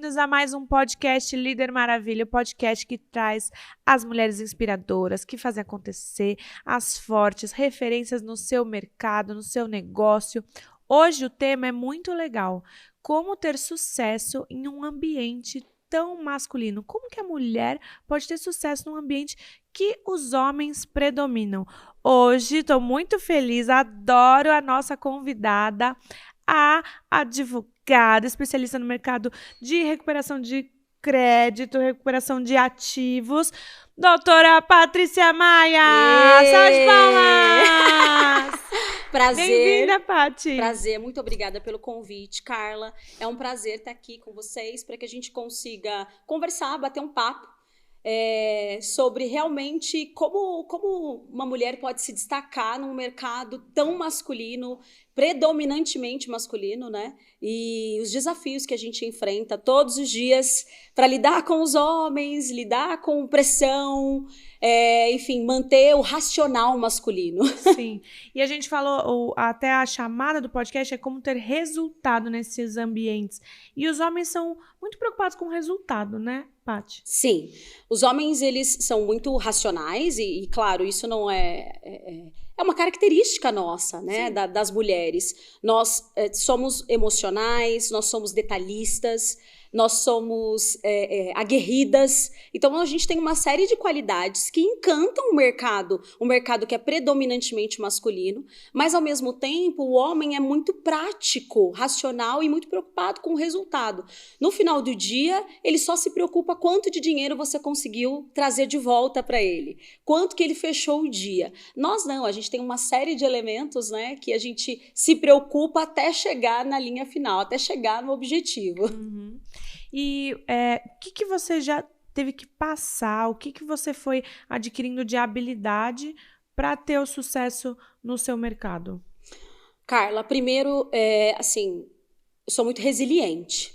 bem-vindos a mais um podcast Líder Maravilha, o podcast que traz as mulheres inspiradoras, que fazem acontecer, as fortes, referências no seu mercado, no seu negócio. Hoje o tema é muito legal, como ter sucesso em um ambiente tão masculino. Como que a mulher pode ter sucesso num ambiente que os homens predominam? Hoje estou muito feliz, adoro a nossa convidada, a advogada, especialista no mercado de recuperação de crédito, recuperação de ativos, doutora Patrícia Maia! Salve de palmas! Prazer. Bem-vinda, Paty. Prazer, muito obrigada pelo convite, Carla. É um prazer estar aqui com vocês para que a gente consiga conversar, bater um papo sobre realmente como uma mulher pode se destacar num mercado tão masculino, predominantemente masculino, né? E os desafios que a gente enfrenta todos os dias para lidar com os homens, lidar com pressão, enfim, manter o racional masculino. Sim, e a gente falou, até a chamada do podcast é como ter resultado nesses ambientes. E os homens são muito preocupados com o resultado, né, Paty? Sim, os homens, eles são muito racionais e claro, isso não é uma característica nossa, né, das mulheres. Nós somos emocionais, nós somos detalhistas, nós somos aguerridas. Então, a gente tem uma série de qualidades que encantam o mercado que é predominantemente masculino, mas, ao mesmo tempo, o homem é muito prático, racional e muito preocupado com o resultado. No final do dia, ele só se preocupa quanto de dinheiro você conseguiu trazer de volta para ele, quanto que ele fechou o dia. Nós não, a gente tem uma série de elementos, né, que a gente se preocupa até chegar na linha final, até chegar no objetivo. Uhum. E o que você já teve que passar, o que você foi adquirindo de habilidade para ter o sucesso no seu mercado? Carla, primeiro, assim, eu sou muito resiliente,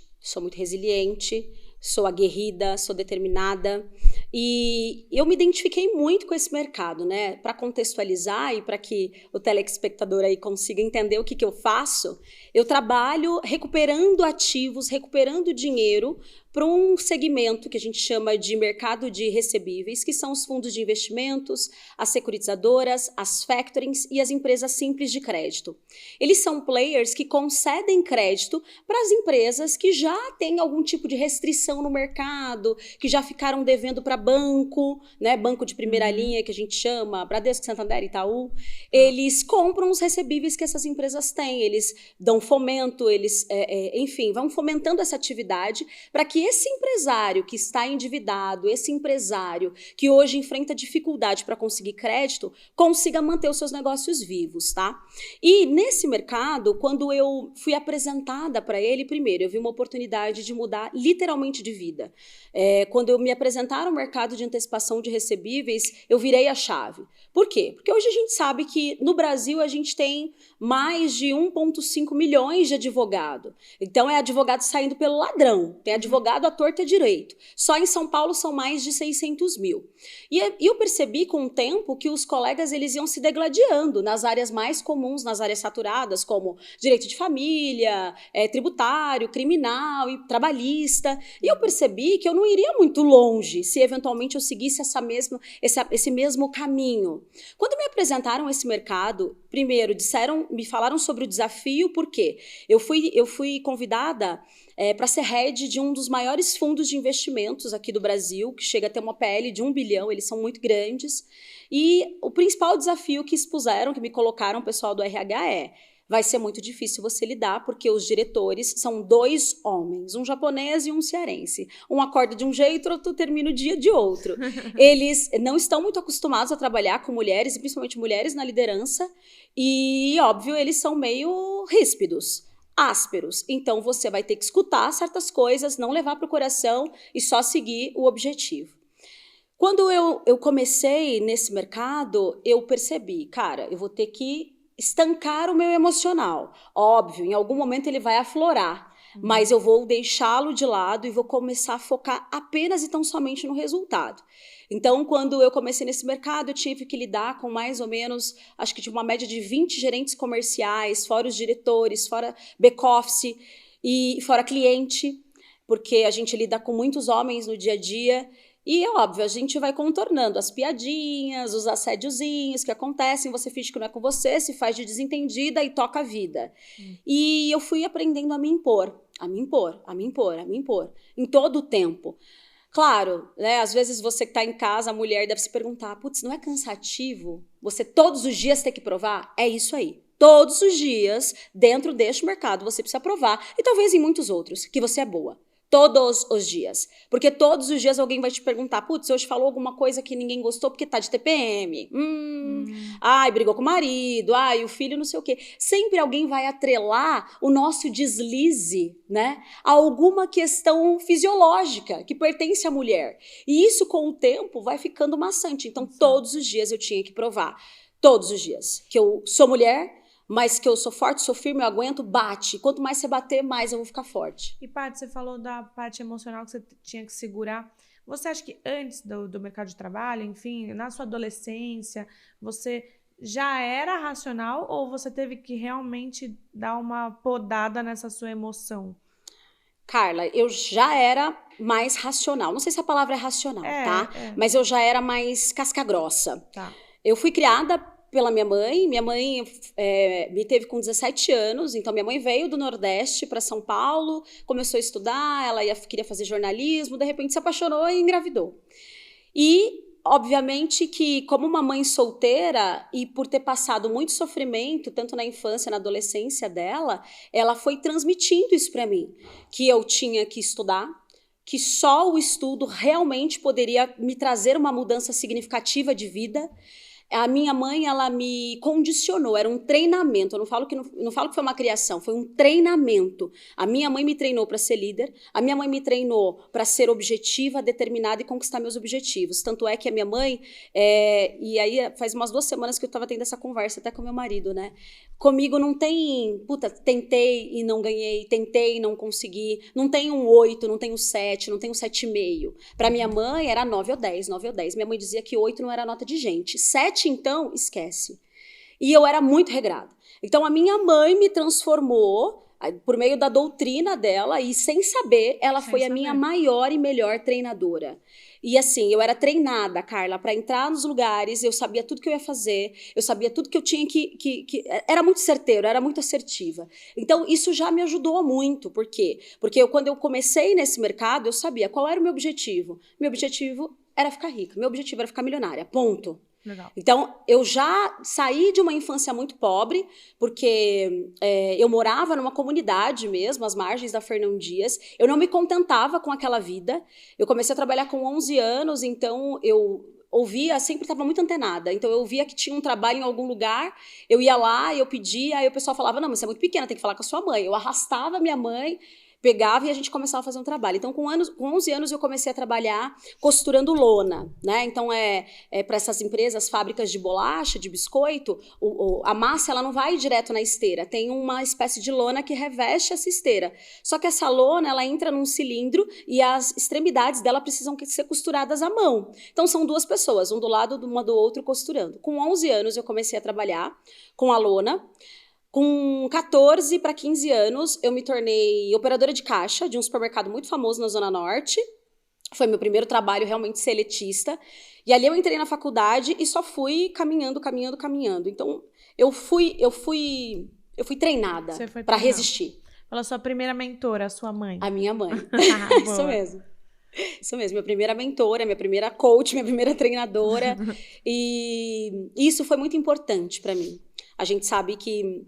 sou aguerrida, sou determinada e eu me identifiquei muito com esse mercado, né? Para contextualizar e para que o telespectador aí consiga entender o que eu faço, eu trabalho recuperando ativos, recuperando dinheiro para um segmento que a gente chama de mercado de recebíveis, que são os fundos de investimentos, as securitizadoras, as factorings e as empresas simples de crédito. Eles são players que concedem crédito para as empresas que já têm algum tipo de restrição no mercado, que já ficaram devendo para banco, né, banco de primeira linha que a gente chama, Bradesco, Santander, Itaú. Eles compram os recebíveis que essas empresas têm, eles dão fomento, eles, enfim, vão fomentando essa atividade para que esse empresário que está endividado, esse empresário que hoje enfrenta dificuldade para conseguir crédito, consiga manter os seus negócios vivos, tá? E nesse mercado, quando eu fui apresentada para ele, primeiro, eu vi uma oportunidade de mudar literalmente de vida. Quando me apresentaram o mercado de antecipação de recebíveis, eu virei a chave. Por quê? Porque hoje a gente sabe que no Brasil a gente tem mais de 1,5 milhões de advogados. Então é advogado saindo pelo ladrão, tem advogado à torta e direito. Só em São Paulo são mais de 600 mil. E eu percebi com o tempo que os colegas eles iam se degladiando nas áreas mais comuns, nas áreas saturadas, como direito de família, tributário, criminal e trabalhista. E eu percebi que eu não iria muito longe se eventualmente eu seguisse esse mesmo caminho. Quando me apresentaram esse mercado, primeiro me falaram sobre o desafio, por quê? Eu fui convidada para ser head de um dos maiores fundos de investimentos aqui do Brasil, que chega a ter uma PL de 1 bilhão, eles são muito grandes. E o principal desafio que expuseram, que me colocaram o pessoal do RH vai ser muito difícil você lidar, porque os diretores são 2 homens, um japonês e um cearense. Um acorda de um jeito, outro termina o dia de outro. Eles não estão muito acostumados a trabalhar com mulheres, e principalmente mulheres na liderança, e, óbvio, eles são meio ríspidos, ásperos. Então, você vai ter que escutar certas coisas, não levar para o coração e só seguir o objetivo. Quando eu comecei nesse mercado, eu percebi, cara, eu vou ter que estancar o meu emocional. Óbvio, em algum momento ele vai aflorar, mas eu vou deixá-lo de lado e vou começar a focar apenas e tão somente no resultado. Então, quando eu comecei nesse mercado, eu tive que lidar com mais ou menos, acho que de uma média de 20 gerentes comerciais, fora os diretores, fora back-office e fora cliente. porque a gente lida com muitos homens no dia a dia. E é óbvio, a gente vai contornando as piadinhas, os assédiozinhos que acontecem, você finge que não é com você, se faz de desentendida e toca a vida. E eu fui aprendendo a me impor, em todo o tempo. Claro, né, às vezes você que tá em casa, a mulher deve se perguntar, putz, não é cansativo você todos os dias ter que provar? É isso aí. Todos os dias, dentro deste mercado, você precisa provar, e talvez em muitos outros, que você é boa. Todos os dias. Porque todos os dias alguém vai te perguntar, putz, hoje falou alguma coisa que ninguém gostou porque tá de TPM. Ai, brigou com o marido. Ai, o filho não sei o quê. Sempre alguém vai atrelar o nosso deslize, né, a alguma questão fisiológica que pertence à mulher. E isso, com o tempo, vai ficando maçante. Então, todos os dias eu tinha que provar. Todos os dias. Que eu sou mulher, mas que eu sou forte, sou firme, eu aguento, bate. Quanto mais você bater, mais eu vou ficar forte. E, Paty, você falou da parte emocional que você tinha que segurar. Você acha que antes do mercado de trabalho, enfim, na sua adolescência, você já era racional ou você teve que realmente dar uma podada nessa sua emoção? Carla, eu já era mais racional. Não sei se a palavra é racional, tá? Mas eu já era mais casca grossa. Tá. Eu fui criada pela minha mãe. Minha mãe me teve com 17 anos, então minha mãe veio do Nordeste para São Paulo, começou a estudar, ela queria fazer jornalismo, de repente se apaixonou e engravidou. E, obviamente, que como uma mãe solteira e por ter passado muito sofrimento, tanto na infância, na adolescência dela, ela foi transmitindo isso para mim, que eu tinha que estudar, que só o estudo realmente poderia me trazer uma mudança significativa de vida. A minha mãe, ela me condicionou, era um treinamento, eu não falo que foi uma criação, foi um treinamento. A minha mãe me treinou para ser líder, a minha mãe me treinou para ser objetiva, determinada e conquistar meus objetivos. Tanto é que a minha mãe, e aí faz umas 2 semanas que eu estava tendo essa conversa até com meu marido, né? Comigo não tem, tentei e não ganhei, tentei e não consegui, não tem um 8, não tem um 7, não tem um 7,5. Para minha mãe era 9 ou 10, 9 ou 10. Minha mãe dizia que 8 não era nota de gente. 7, então, esquece. E eu era muito regrada. Então, a minha mãe me transformou por meio da doutrina dela e, sem saber, ela foi a minha maior e melhor treinadora. E assim, eu era treinada, Carla, para entrar nos lugares, eu sabia tudo que eu ia fazer, eu sabia tudo que eu tinha que... Era muito certeiro, era muito assertiva. Então, isso já me ajudou muito. Por quê? Porque quando eu comecei nesse mercado, eu sabia qual era o meu objetivo. Meu objetivo era ficar rica, meu objetivo era ficar milionária, ponto. Legal. Então, eu já saí de uma infância muito pobre, porque eu morava numa comunidade mesmo, às margens da Fernão Dias. Eu não me contentava com aquela vida. Eu comecei a trabalhar com 11 anos, então eu ouvia, sempre estava muito antenada. Então, eu ouvia que tinha um trabalho em algum lugar, eu ia lá, eu pedia, aí o pessoal falava, não, mas você é muito pequena, tem que falar com a sua mãe. Eu arrastava minha mãe, pegava e a gente começava a fazer um trabalho. Então, com 11 anos, eu comecei a trabalhar costurando lona, né? Então, para essas empresas, fábricas de bolacha, de biscoito, a massa ela não vai direto na esteira. Tem uma espécie de lona que reveste essa esteira. Só que essa lona, ela entra num cilindro e as extremidades dela precisam ser costuradas à mão. Então, são 2 pessoas, um do lado, uma do outro, costurando. Com 11 anos, eu comecei a trabalhar com a lona. Com 14 para 15 anos, eu me tornei operadora de caixa de um supermercado muito famoso na Zona Norte. Foi meu primeiro trabalho realmente seletista. E ali eu entrei na faculdade e só fui caminhando. Então, eu fui treinada para resistir. Pela sua primeira mentora, a sua mãe. A minha mãe. Isso mesmo. Isso mesmo, minha primeira mentora, minha primeira coach, minha primeira treinadora. E isso foi muito importante para mim. A gente sabe que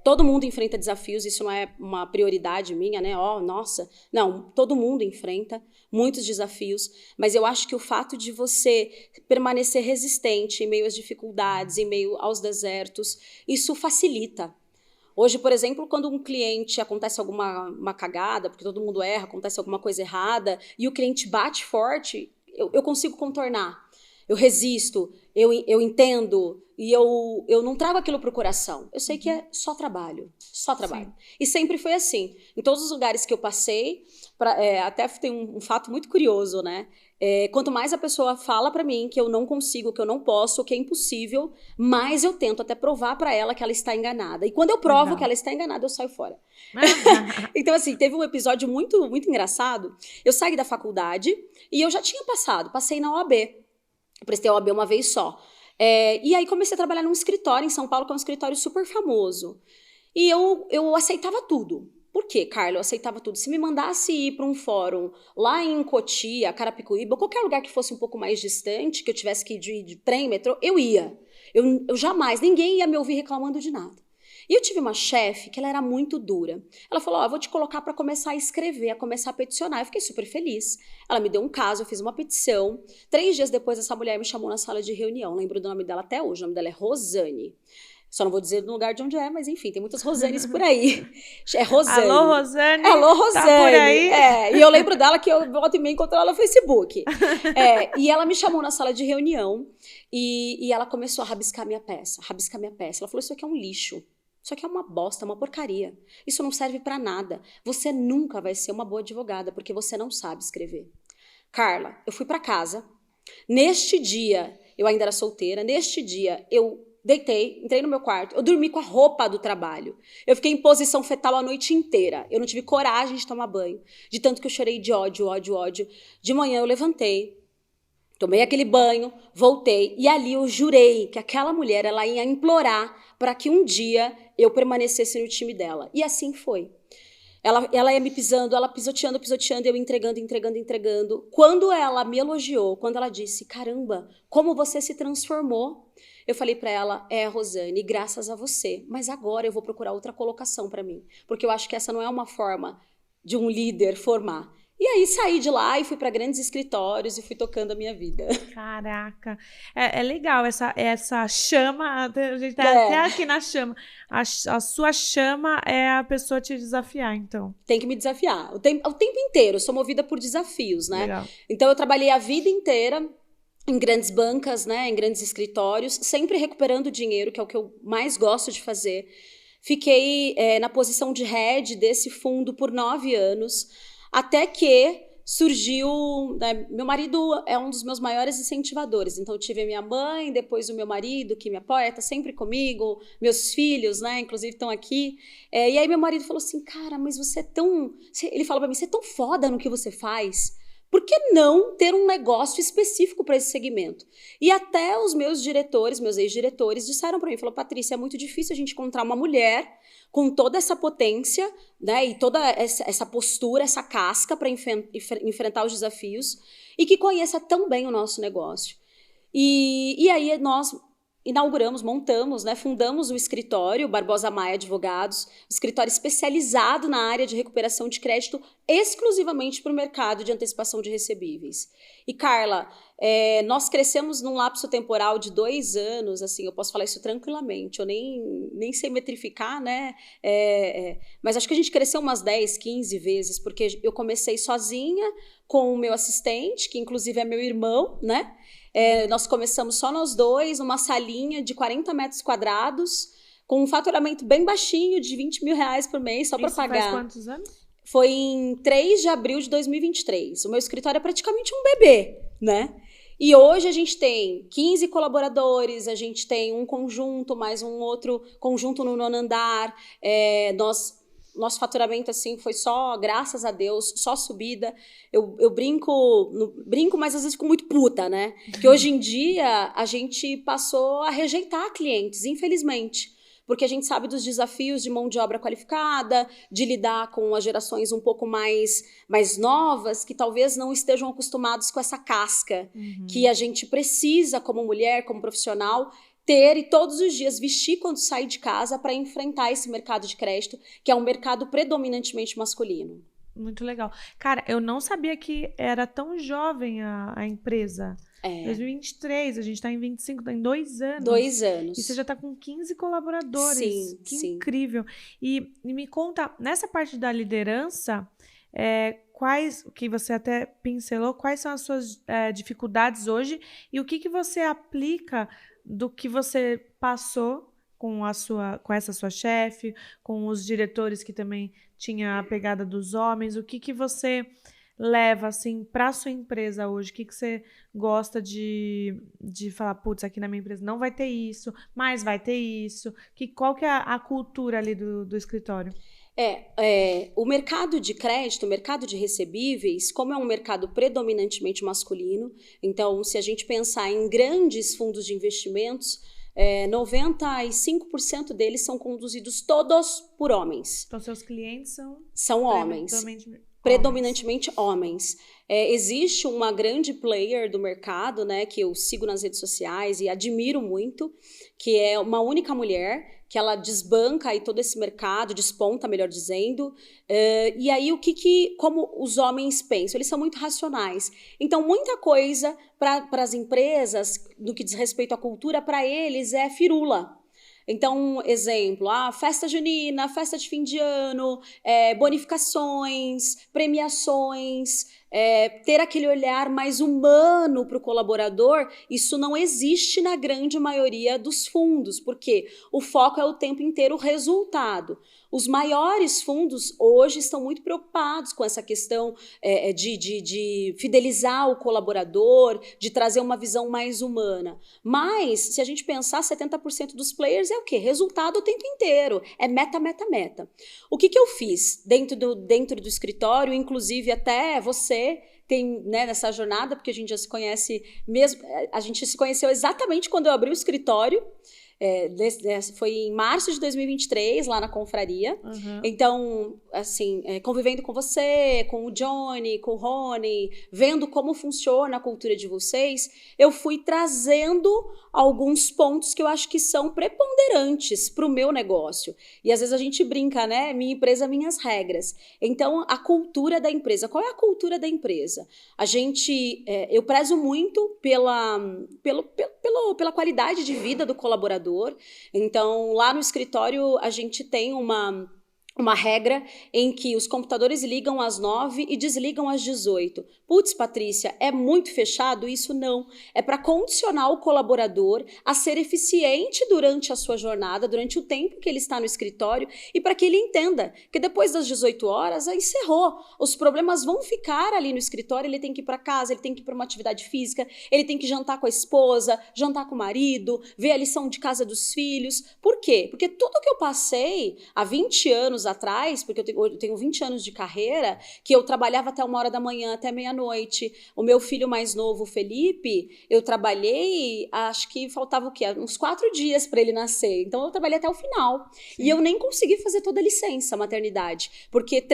todo mundo enfrenta desafios, isso não é uma prioridade minha, né? Nossa, não, todo mundo enfrenta muitos desafios, mas eu acho que o fato de você permanecer resistente em meio às dificuldades, em meio aos desertos, isso facilita. Hoje, por exemplo, quando um cliente acontece uma cagada, porque todo mundo erra, acontece alguma coisa errada, e o cliente bate forte, eu consigo contornar. Eu resisto, eu entendo E eu não trago aquilo pro coração. Eu sei que é só trabalho. Só trabalho. Sim. E sempre foi assim. Em todos os lugares que eu passei, até tem um fato muito curioso, né? Quanto mais a pessoa fala pra mim que eu não consigo, que eu não posso, que é impossível, mais eu tento até provar pra ela que ela está enganada. E quando eu provo que ela está enganada, eu saio fora. Então, assim, teve um episódio muito, muito engraçado. Eu saí da faculdade e eu já tinha passei na OAB. Eu prestei a OAB uma vez só. E aí comecei a trabalhar num escritório em São Paulo, que é um escritório super famoso. E eu aceitava tudo. Por quê, Carla? Eu aceitava tudo. Se me mandasse ir para um fórum lá em Cotia, Carapicuíba, qualquer lugar que fosse um pouco mais distante, que eu tivesse que ir de trem, metrô, eu ia. Eu jamais, ninguém ia me ouvir reclamando de nada. E eu tive uma chefe que ela era muito dura. Ela falou, eu vou te colocar para começar a escrever, a começar a peticionar. Eu fiquei super feliz. Ela me deu um caso, eu fiz uma petição. 3 dias depois, essa mulher me chamou na sala de reunião. Lembro do nome dela até hoje. O nome dela é Rosane. Só não vou dizer no lugar de onde é, mas enfim, tem muitas Rosanes por aí. É Rosane. Alô, Rosane. Alô, Rosane. Tá por aí? E eu lembro dela que eu volto e meia encontro ela no Facebook. E ela me chamou na sala de reunião e ela começou a rabiscar minha peça. Ela falou, isso aqui é um lixo. Isso aqui é uma bosta, uma porcaria. Isso não serve pra nada. Você nunca vai ser uma boa advogada, porque você não sabe escrever. Carla, eu fui pra casa. Neste dia, eu ainda era solteira. Neste dia, eu deitei, entrei no meu quarto. Eu dormi com a roupa do trabalho. Eu fiquei em posição fetal a noite inteira. Eu não tive coragem de tomar banho. De tanto que eu chorei de ódio. De manhã eu levantei. Tomei aquele banho, voltei e ali eu jurei que aquela mulher ela ia implorar para que um dia eu permanecesse no time dela. E assim foi. Ela ia me pisando, ela pisoteando, eu entregando. Quando ela me elogiou, quando ela disse, caramba, como você se transformou, eu falei para ela, Rosane, graças a você, mas agora eu vou procurar outra colocação para mim, porque eu acho que essa não é uma forma de um líder formar. E aí saí de lá e fui para grandes escritórios e fui tocando a minha vida. Caraca, é legal essa chama, a gente tá até aqui na chama. A sua chama é a pessoa te desafiar, então. Tem que me desafiar. O tempo inteiro, eu sou movida por desafios, né? Legal. Então eu trabalhei a vida inteira em grandes bancas, né? Em grandes escritórios, sempre recuperando dinheiro, que é o que eu mais gosto de fazer. Fiquei na posição de head desse fundo por 9 anos. Até que surgiu, né, meu marido é um dos meus maiores incentivadores, então eu tive a minha mãe, depois o meu marido que me apoia, tá sempre comigo, meus filhos, né, inclusive estão aqui, e aí meu marido falou assim, cara, mas você é tão, ele fala pra mim, você é tão foda no que você faz, por que não ter um negócio específico para esse segmento? E até os meus diretores, meus ex-diretores disseram para mim, falou, Patrícia, é muito difícil a gente encontrar uma mulher com toda essa potência, né, e toda essa postura, essa casca para enfrentar os desafios e que conheça tão bem o nosso negócio. E aí nós inauguramos, montamos, né, fundamos o escritório Barbosa Maia Advogados, escritório especializado na área de recuperação de crédito exclusivamente para o mercado de antecipação de recebíveis. E, Carla, nós crescemos num lapso temporal de 2 anos, assim, eu posso falar isso tranquilamente, eu nem sei metrificar, né, mas acho que a gente cresceu umas 10, 15 vezes, porque eu comecei sozinha com o meu assistente, que inclusive é meu irmão, né, nós começamos só nós dois, numa salinha de 40 metros quadrados, com um faturamento bem baixinho, de R$20 mil por mês, só para pagar. Faz quantos anos? Foi em 3 de abril de 2023. O meu escritório é praticamente um bebê, né? E hoje a gente tem 15 colaboradores, a gente tem um conjunto, mais um outro conjunto no 9º andar, nosso faturamento, assim, foi só, graças a Deus, só subida. Eu brinco, mas às vezes fico muito puta, né? Que hoje em dia a gente passou a rejeitar clientes, infelizmente. Porque a gente sabe dos desafios de mão de obra qualificada, de lidar com as gerações um pouco mais novas, que talvez não estejam acostumados com essa casca que a gente precisa, como mulher, como profissional, ter e todos os dias vestir quando sair de casa para enfrentar esse mercado de crédito, que é um mercado predominantemente masculino. Muito legal. Cara, eu não sabia que era tão jovem a empresa. 2023, a gente está em 25, tá em 2 anos. 2 anos. E você já está com 15 colaboradores. Sim, que sim. Incrível. E me conta, nessa parte da liderança, quais, que você até pincelou, quais são as suas dificuldades hoje e o que você aplica do que você passou com essa sua chefe, com os diretores que também tinha a pegada dos homens, o que você leva, assim, para sua empresa hoje? O que você gosta de falar, putz, aqui na minha empresa não vai ter isso, mas vai ter isso? Qual que é a cultura ali do escritório? O mercado de crédito, o mercado de recebíveis, como é um mercado predominantemente masculino, então, se a gente pensar em grandes fundos de investimentos, 95% deles são conduzidos todos por homens. Então, seus clientes são homens. Predominantemente homens. Existe uma grande player do mercado, né, que eu sigo nas redes sociais e admiro muito, que é uma única mulher, que ela desbanca aí todo esse mercado, desponta, melhor dizendo. E aí, como os homens pensam? Eles são muito racionais. Então, muita coisa para as empresas, no que diz respeito à cultura, para eles é firula. Então, exemplo, festa junina, festa de fim de ano, bonificações, premiações, ter aquele olhar mais humano para o colaborador, isso não existe na grande maioria dos fundos, porque o foco é o tempo inteiro o resultado. Os maiores fundos hoje estão muito preocupados com essa questão de fidelizar o colaborador, de trazer uma visão mais humana. Mas, se a gente pensar, 70% dos players é o quê? Resultado o tempo inteiro. É meta, meta, meta. O que eu fiz dentro do escritório, inclusive até você tem, né, nessa jornada, porque a gente já se conhece mesmo, a gente se conheceu exatamente quando eu abri o escritório. Foi em março de 2023, lá na confraria. Uhum. Então, assim, convivendo com você, com o Johnny, com o Rony, vendo como funciona a cultura de vocês, eu fui trazendo alguns pontos que eu acho que são preponderantes para o meu negócio. E às vezes a gente brinca, né? Minha empresa, minhas regras. Então, a cultura da empresa. Qual é a cultura da empresa? Eu prezo muito pela qualidade de vida do colaborador. Então, lá no escritório, a gente tem uma regra em que os computadores ligam às 9 e desligam às 18. Putz, Patrícia, é muito fechado? Isso não. É para condicionar o colaborador a ser eficiente durante a sua jornada, durante o tempo que ele está no escritório, e para que ele entenda que depois das 18 horas, encerrou. Os problemas vão ficar ali no escritório, ele tem que ir para casa, ele tem que ir para uma atividade física, ele tem que jantar com a esposa, jantar com o marido, ver a lição de casa dos filhos. Por quê? Porque tudo que eu passei há 20 anos atrás, porque eu tenho 20 anos de carreira, que eu trabalhava até 1h da manhã, até meia-noite. O meu filho mais novo, o Felipe, eu trabalhei, acho que faltava o quê? Uns 4 dias para ele nascer. Então, eu trabalhei até o final. Sim. E eu nem consegui fazer toda a licença maternidade, porque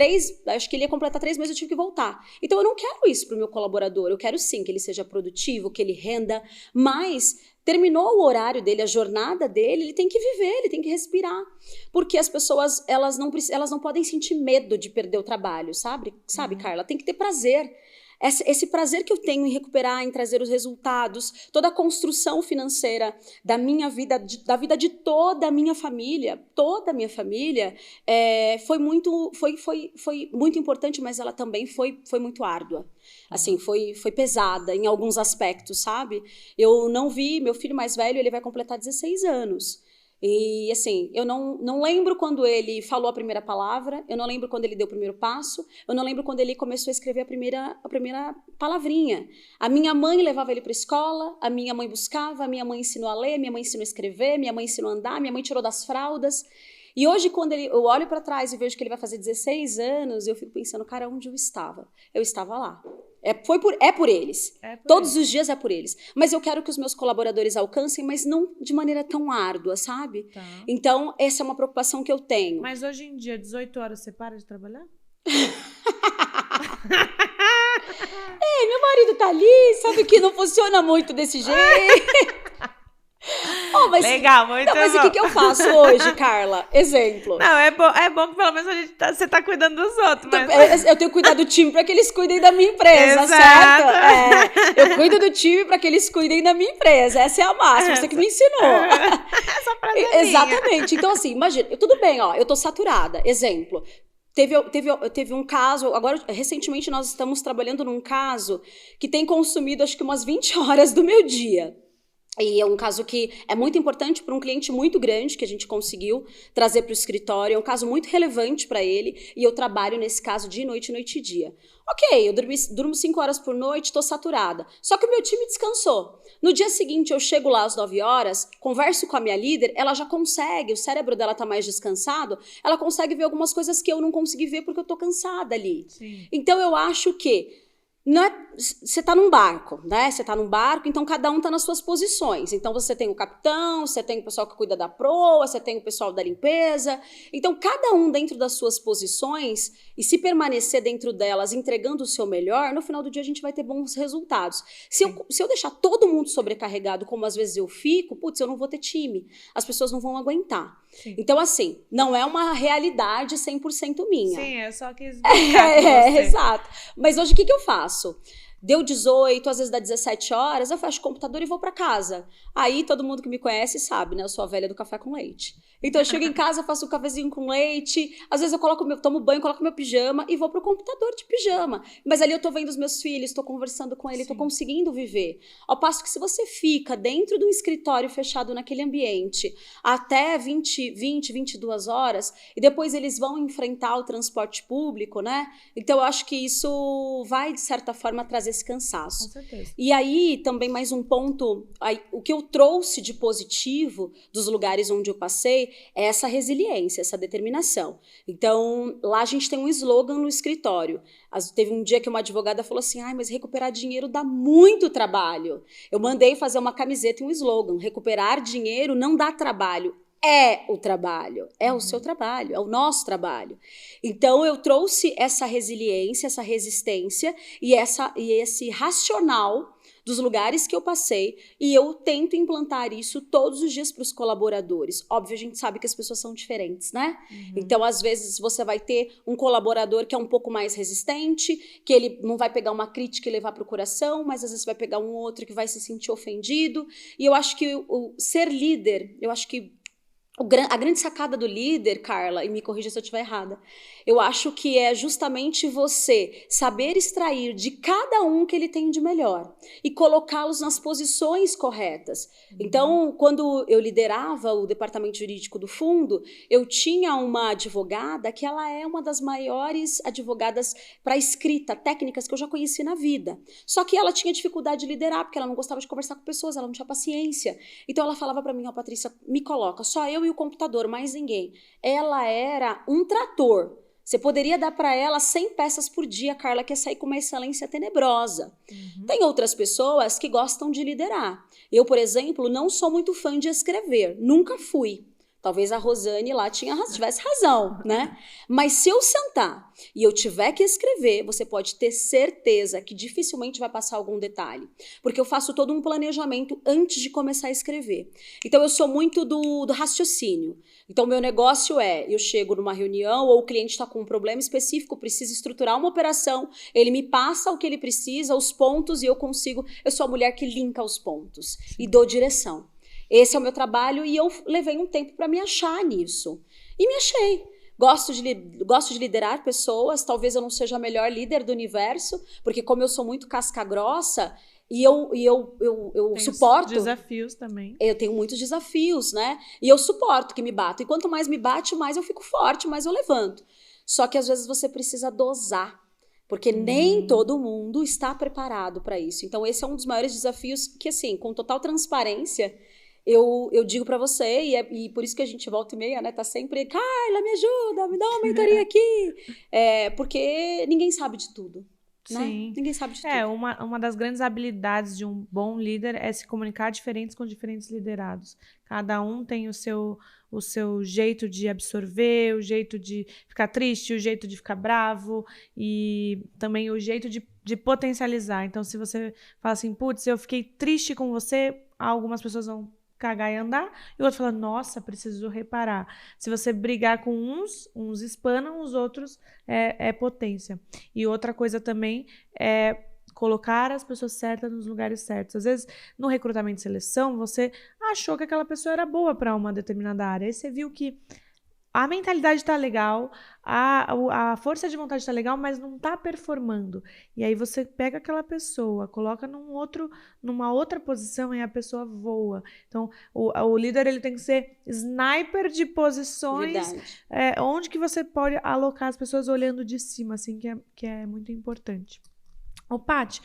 acho que ele ia completar 3 meses, eu tive que voltar. Então, eu não quero isso para o meu colaborador. Eu quero sim que ele seja produtivo, que ele renda, mas terminou o horário dele, a jornada dele, ele tem que viver, ele tem que respirar. Porque as pessoas, elas não podem sentir medo de perder o trabalho, sabe, Carla? Tem que ter prazer. Esse prazer que eu tenho em recuperar, em trazer os resultados, toda a construção financeira da minha vida, da vida de toda a minha família, foi muito importante, mas ela também foi muito árdua. Assim, foi pesada em alguns aspectos, sabe? Eu não vi, meu filho mais velho, ele vai completar 16 anos. E, assim, eu não lembro quando ele falou a primeira palavra, eu não lembro quando ele deu o primeiro passo, eu não lembro quando ele começou a escrever a primeira palavrinha. A minha mãe levava ele para a escola, a minha mãe buscava, a minha mãe ensinou a ler, minha mãe ensinou a escrever, minha mãe ensinou a andar, minha mãe tirou das fraldas. E hoje, quando eu olho para trás e vejo que ele vai fazer 16 anos, eu fico pensando, cara, onde eu estava? Eu estava lá. É por eles. Todos os dias é por eles. Mas eu quero que os meus colaboradores alcancem, mas não de maneira tão árdua, sabe? Tá. Então, essa é uma preocupação que eu tenho. Mas hoje em dia, 18 horas, você para de trabalhar? Meu marido tá ali, sabe que não funciona muito desse jeito. Legal, muito bom. Mas o que eu faço hoje, Carla? Exemplo. Não, é bom que pelo menos você tá cuidando dos outros. Mas... Eu tenho que cuidar do time para que eles cuidem da minha empresa, exato. Certo? Eu cuido do time para que eles cuidem da minha empresa. Essa é a máxima, você que me ensinou. Essa frase é exatamente. Então, assim, imagina, tudo bem, eu tô saturada. Exemplo. Teve um caso, agora, recentemente, nós estamos trabalhando num caso que tem consumido, acho que umas 20 horas do meu dia. E é um caso que é muito importante para um cliente muito grande que a gente conseguiu trazer para o escritório. É um caso muito relevante para ele e eu trabalho nesse caso dia e noite e dia. Ok, eu durmo 5 horas por noite, estou saturada. Só que o meu time descansou. No dia seguinte eu chego lá às 9 horas, converso com a minha líder, ela já consegue, o cérebro dela está mais descansado, ela consegue ver algumas coisas que eu não consegui ver porque eu estou cansada ali. Sim. Então eu acho que você tá num barco, né? Você tá num barco, então cada um tá nas suas posições. Então você tem o capitão, você tem o pessoal que cuida da proa, você tem o pessoal da limpeza. Então cada um dentro das suas posições e se permanecer dentro delas, entregando o seu melhor, no final do dia a gente vai ter bons resultados. Se eu deixar todo mundo sobrecarregado, como às vezes eu fico, putz, eu não vou ter time. As pessoas não vão aguentar. Sim. Então assim, não é uma realidade 100% minha. Sim, eu só quis brincar com você. Exato. Mas hoje o que eu faço? Deu 18, às vezes dá 17 horas, eu fecho o computador e vou para casa. Aí todo mundo que me conhece sabe, né? Eu sou a velha do café com leite. Então eu chego em casa, faço um cafezinho com leite, às vezes eu tomo banho, coloco meu pijama e vou pro computador de pijama. Mas ali eu tô vendo os meus filhos, tô conversando com eles, tô conseguindo viver. Ao passo que se você fica dentro do escritório fechado naquele ambiente até 22 horas e depois eles vão enfrentar o transporte público, né? Então eu acho que isso vai, de certa forma, trazer esse cansaço. Com certeza. E aí, também mais um ponto, o que eu trouxe de positivo dos lugares onde eu passei é essa resiliência, essa determinação. Então, lá a gente tem um slogan no escritório. Teve um dia que uma advogada falou assim, mas recuperar dinheiro dá muito trabalho. Eu mandei fazer uma camiseta e um slogan, recuperar dinheiro não dá trabalho. É o trabalho, é o seu trabalho, é o nosso trabalho. Então, eu trouxe essa resiliência, essa resistência e esse racional dos lugares que eu passei e eu tento implantar isso todos os dias para os colaboradores. Óbvio, a gente sabe que as pessoas são diferentes, né? Então, às vezes, você vai ter um colaborador que é um pouco mais resistente, que ele não vai pegar uma crítica e levar para o coração, mas às vezes vai pegar um outro que vai se sentir ofendido. E eu acho que o ser líder, eu acho que a grande sacada do líder, Carla, e me corrija se eu estiver errada, eu acho que é justamente você saber extrair de cada um que ele tem de melhor e colocá-los nas posições corretas. Então, quando eu liderava o departamento jurídico do fundo, eu tinha uma advogada que ela é uma das maiores advogadas para escrita, técnicas que eu já conheci na vida. Só que ela tinha dificuldade de liderar, porque ela não gostava de conversar com pessoas, ela não tinha paciência. Então, ela falava para mim, Patrícia, me coloca, só eu e o computador, mais ninguém. Ela era um trator. Você poderia dar para ela 100 peças por dia, Carla, que ia sair com uma excelência tenebrosa. Tem outras pessoas que gostam de liderar. Eu, por exemplo, não sou muito fã de escrever. Nunca fui. Talvez a Rosane lá tivesse razão, né? Mas se eu sentar e eu tiver que escrever, você pode ter certeza que dificilmente vai passar algum detalhe. Porque eu faço todo um planejamento antes de começar a escrever. Então, eu sou muito do raciocínio. Então, meu negócio eu chego numa reunião ou o cliente está com um problema específico, precisa estruturar uma operação, ele me passa o que ele precisa, os pontos, e eu sou a mulher que linka os pontos e dou direção. Esse é o meu trabalho e eu levei um tempo para me achar nisso. E me achei. Gosto de liderar pessoas, talvez eu não seja a melhor líder do universo, porque como eu sou muito casca grossa, e eu suporto... desafios também. Eu tenho muitos desafios, né? E eu suporto que me batam. E quanto mais me bate, mais eu fico forte, mais eu levanto. Só que às vezes você precisa dosar. Porque nem todo mundo está preparado para isso. Então esse é um dos maiores desafios que, assim, com total transparência... Eu digo para você, e por isso que a gente volta e meia, né? Tá sempre, Carla, me ajuda, me dá uma mentoria aqui. Porque ninguém sabe de tudo. Né? Sim. Ninguém sabe de tudo. Uma das grandes habilidades de um bom líder é se comunicar com diferentes liderados. Cada um tem o seu jeito de absorver, o jeito de ficar triste, o jeito de ficar bravo e também o jeito de potencializar. Então, se você fala assim, putz, eu fiquei triste com você, algumas pessoas vão cagar e andar, e o outro fala, nossa, preciso reparar. Se você brigar com uns espanam, os outros é potência. E outra coisa também é colocar as pessoas certas nos lugares certos. Às vezes, no recrutamento e seleção, você achou que aquela pessoa era boa para uma determinada área, aí você viu que a mentalidade tá legal, a força de vontade tá legal, mas não tá performando. E aí você pega aquela pessoa, coloca numa outra posição e a pessoa voa. Então, o líder ele tem que ser sniper de posições, onde que você pode alocar as pessoas olhando de cima, assim, que é muito importante. Ô, Paty,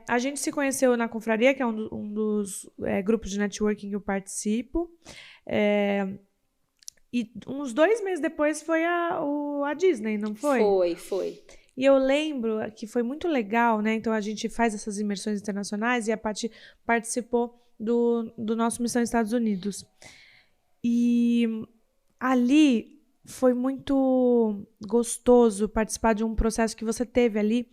a gente se conheceu na Confraria, que é um dos grupos de networking que eu participo. E uns 2 meses depois foi a Disney, não foi? Foi. E eu lembro que foi muito legal, né? Então a gente faz essas imersões internacionais e a Paty participou do nosso Missão Estados Unidos. E ali foi muito gostoso participar de um processo que você teve ali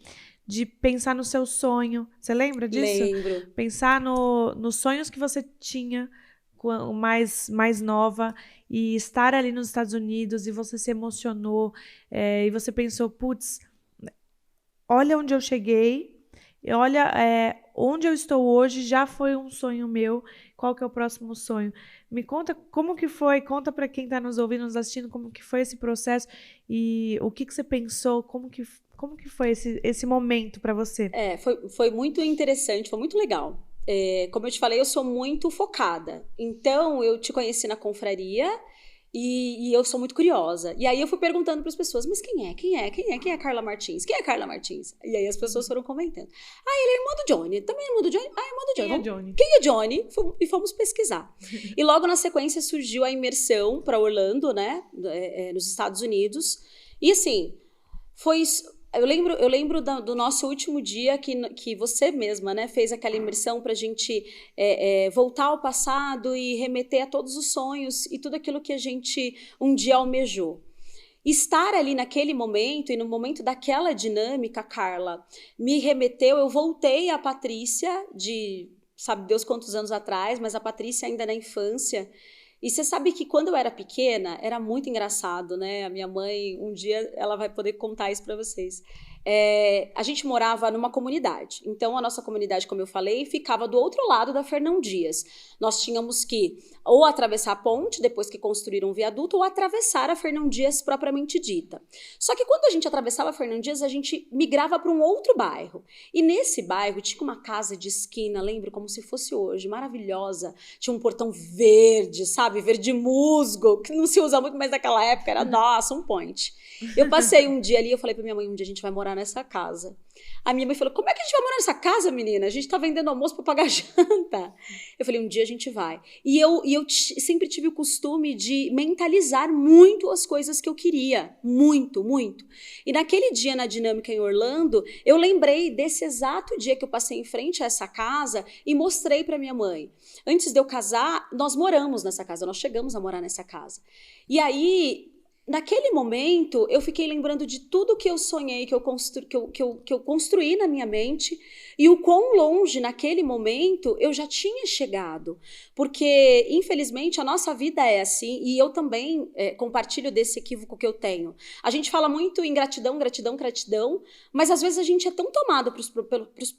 de pensar no seu sonho. Você lembra disso? Lembro. Pensar nos sonhos que você tinha mais nova e estar ali nos Estados Unidos e você se emocionou e você pensou, putz, olha onde eu cheguei, olha onde eu estou hoje, já foi um sonho meu, qual que é o próximo sonho? Me conta como que foi, conta para quem está nos ouvindo, nos assistindo, como que foi esse processo e o que você pensou, como que foi esse momento para você? Foi muito interessante, foi muito legal. Como eu te falei, eu sou muito focada. Então, eu te conheci na confraria e eu sou muito curiosa. E aí eu fui perguntando para as pessoas, mas quem é Carla Martins? Quem é Carla Martins? E aí as pessoas foram comentando. Ele é irmão do Johnny. Também é irmão do Johnny? Irmão do Johnny. Quem é Johnny? Quem é Johnny? E fomos pesquisar. E logo na sequência surgiu a imersão para Orlando, né? Nos Estados Unidos. E assim, foi... Eu lembro do nosso último dia que você mesma, né, fez aquela imersão para a gente voltar ao passado e remeter a todos os sonhos e tudo aquilo que a gente um dia almejou. Estar ali naquele momento e no momento daquela dinâmica, Carla, me remeteu, eu voltei à Patrícia de, sabe Deus quantos anos atrás, mas a Patrícia ainda na infância. E você sabe que quando eu era pequena, era muito engraçado, né? A minha mãe, um dia, ela vai poder contar isso para vocês. A gente morava numa comunidade. Então, a nossa comunidade, como eu falei, ficava do outro lado da Fernão Dias. Nós tínhamos que ou atravessar a ponte, depois que construíram um viaduto, ou atravessar a Fernão Dias propriamente dita. Só que quando a gente atravessava a Fernão Dias, a gente migrava para um outro bairro. E nesse bairro tinha uma casa de esquina, lembro como se fosse hoje, maravilhosa. Tinha um portão verde, sabe? Verde musgo, que não se usa muito, mas naquela época era, nossa, um point. Eu passei um dia ali, eu falei pra minha mãe, um dia a gente vai morar nessa casa. A minha mãe falou, como é que a gente vai morar nessa casa, menina? A gente tá vendendo almoço pra pagar janta. Eu falei, um dia a gente vai. E eu sempre tive o costume de mentalizar muito as coisas que eu queria. Muito, muito. E naquele dia, na dinâmica em Orlando, eu lembrei desse exato dia que eu passei em frente a essa casa e mostrei pra minha mãe. Antes de eu casar, nós moramos nessa casa, nós chegamos a morar nessa casa. E aí... Naquele momento, eu fiquei lembrando de tudo que eu sonhei, que eu construí na minha mente e o quão longe, naquele momento, eu já tinha chegado. Porque, infelizmente, a nossa vida é assim e eu também compartilho desse equívoco que eu tenho. A gente fala muito em gratidão, gratidão, gratidão, mas às vezes a gente é tão tomado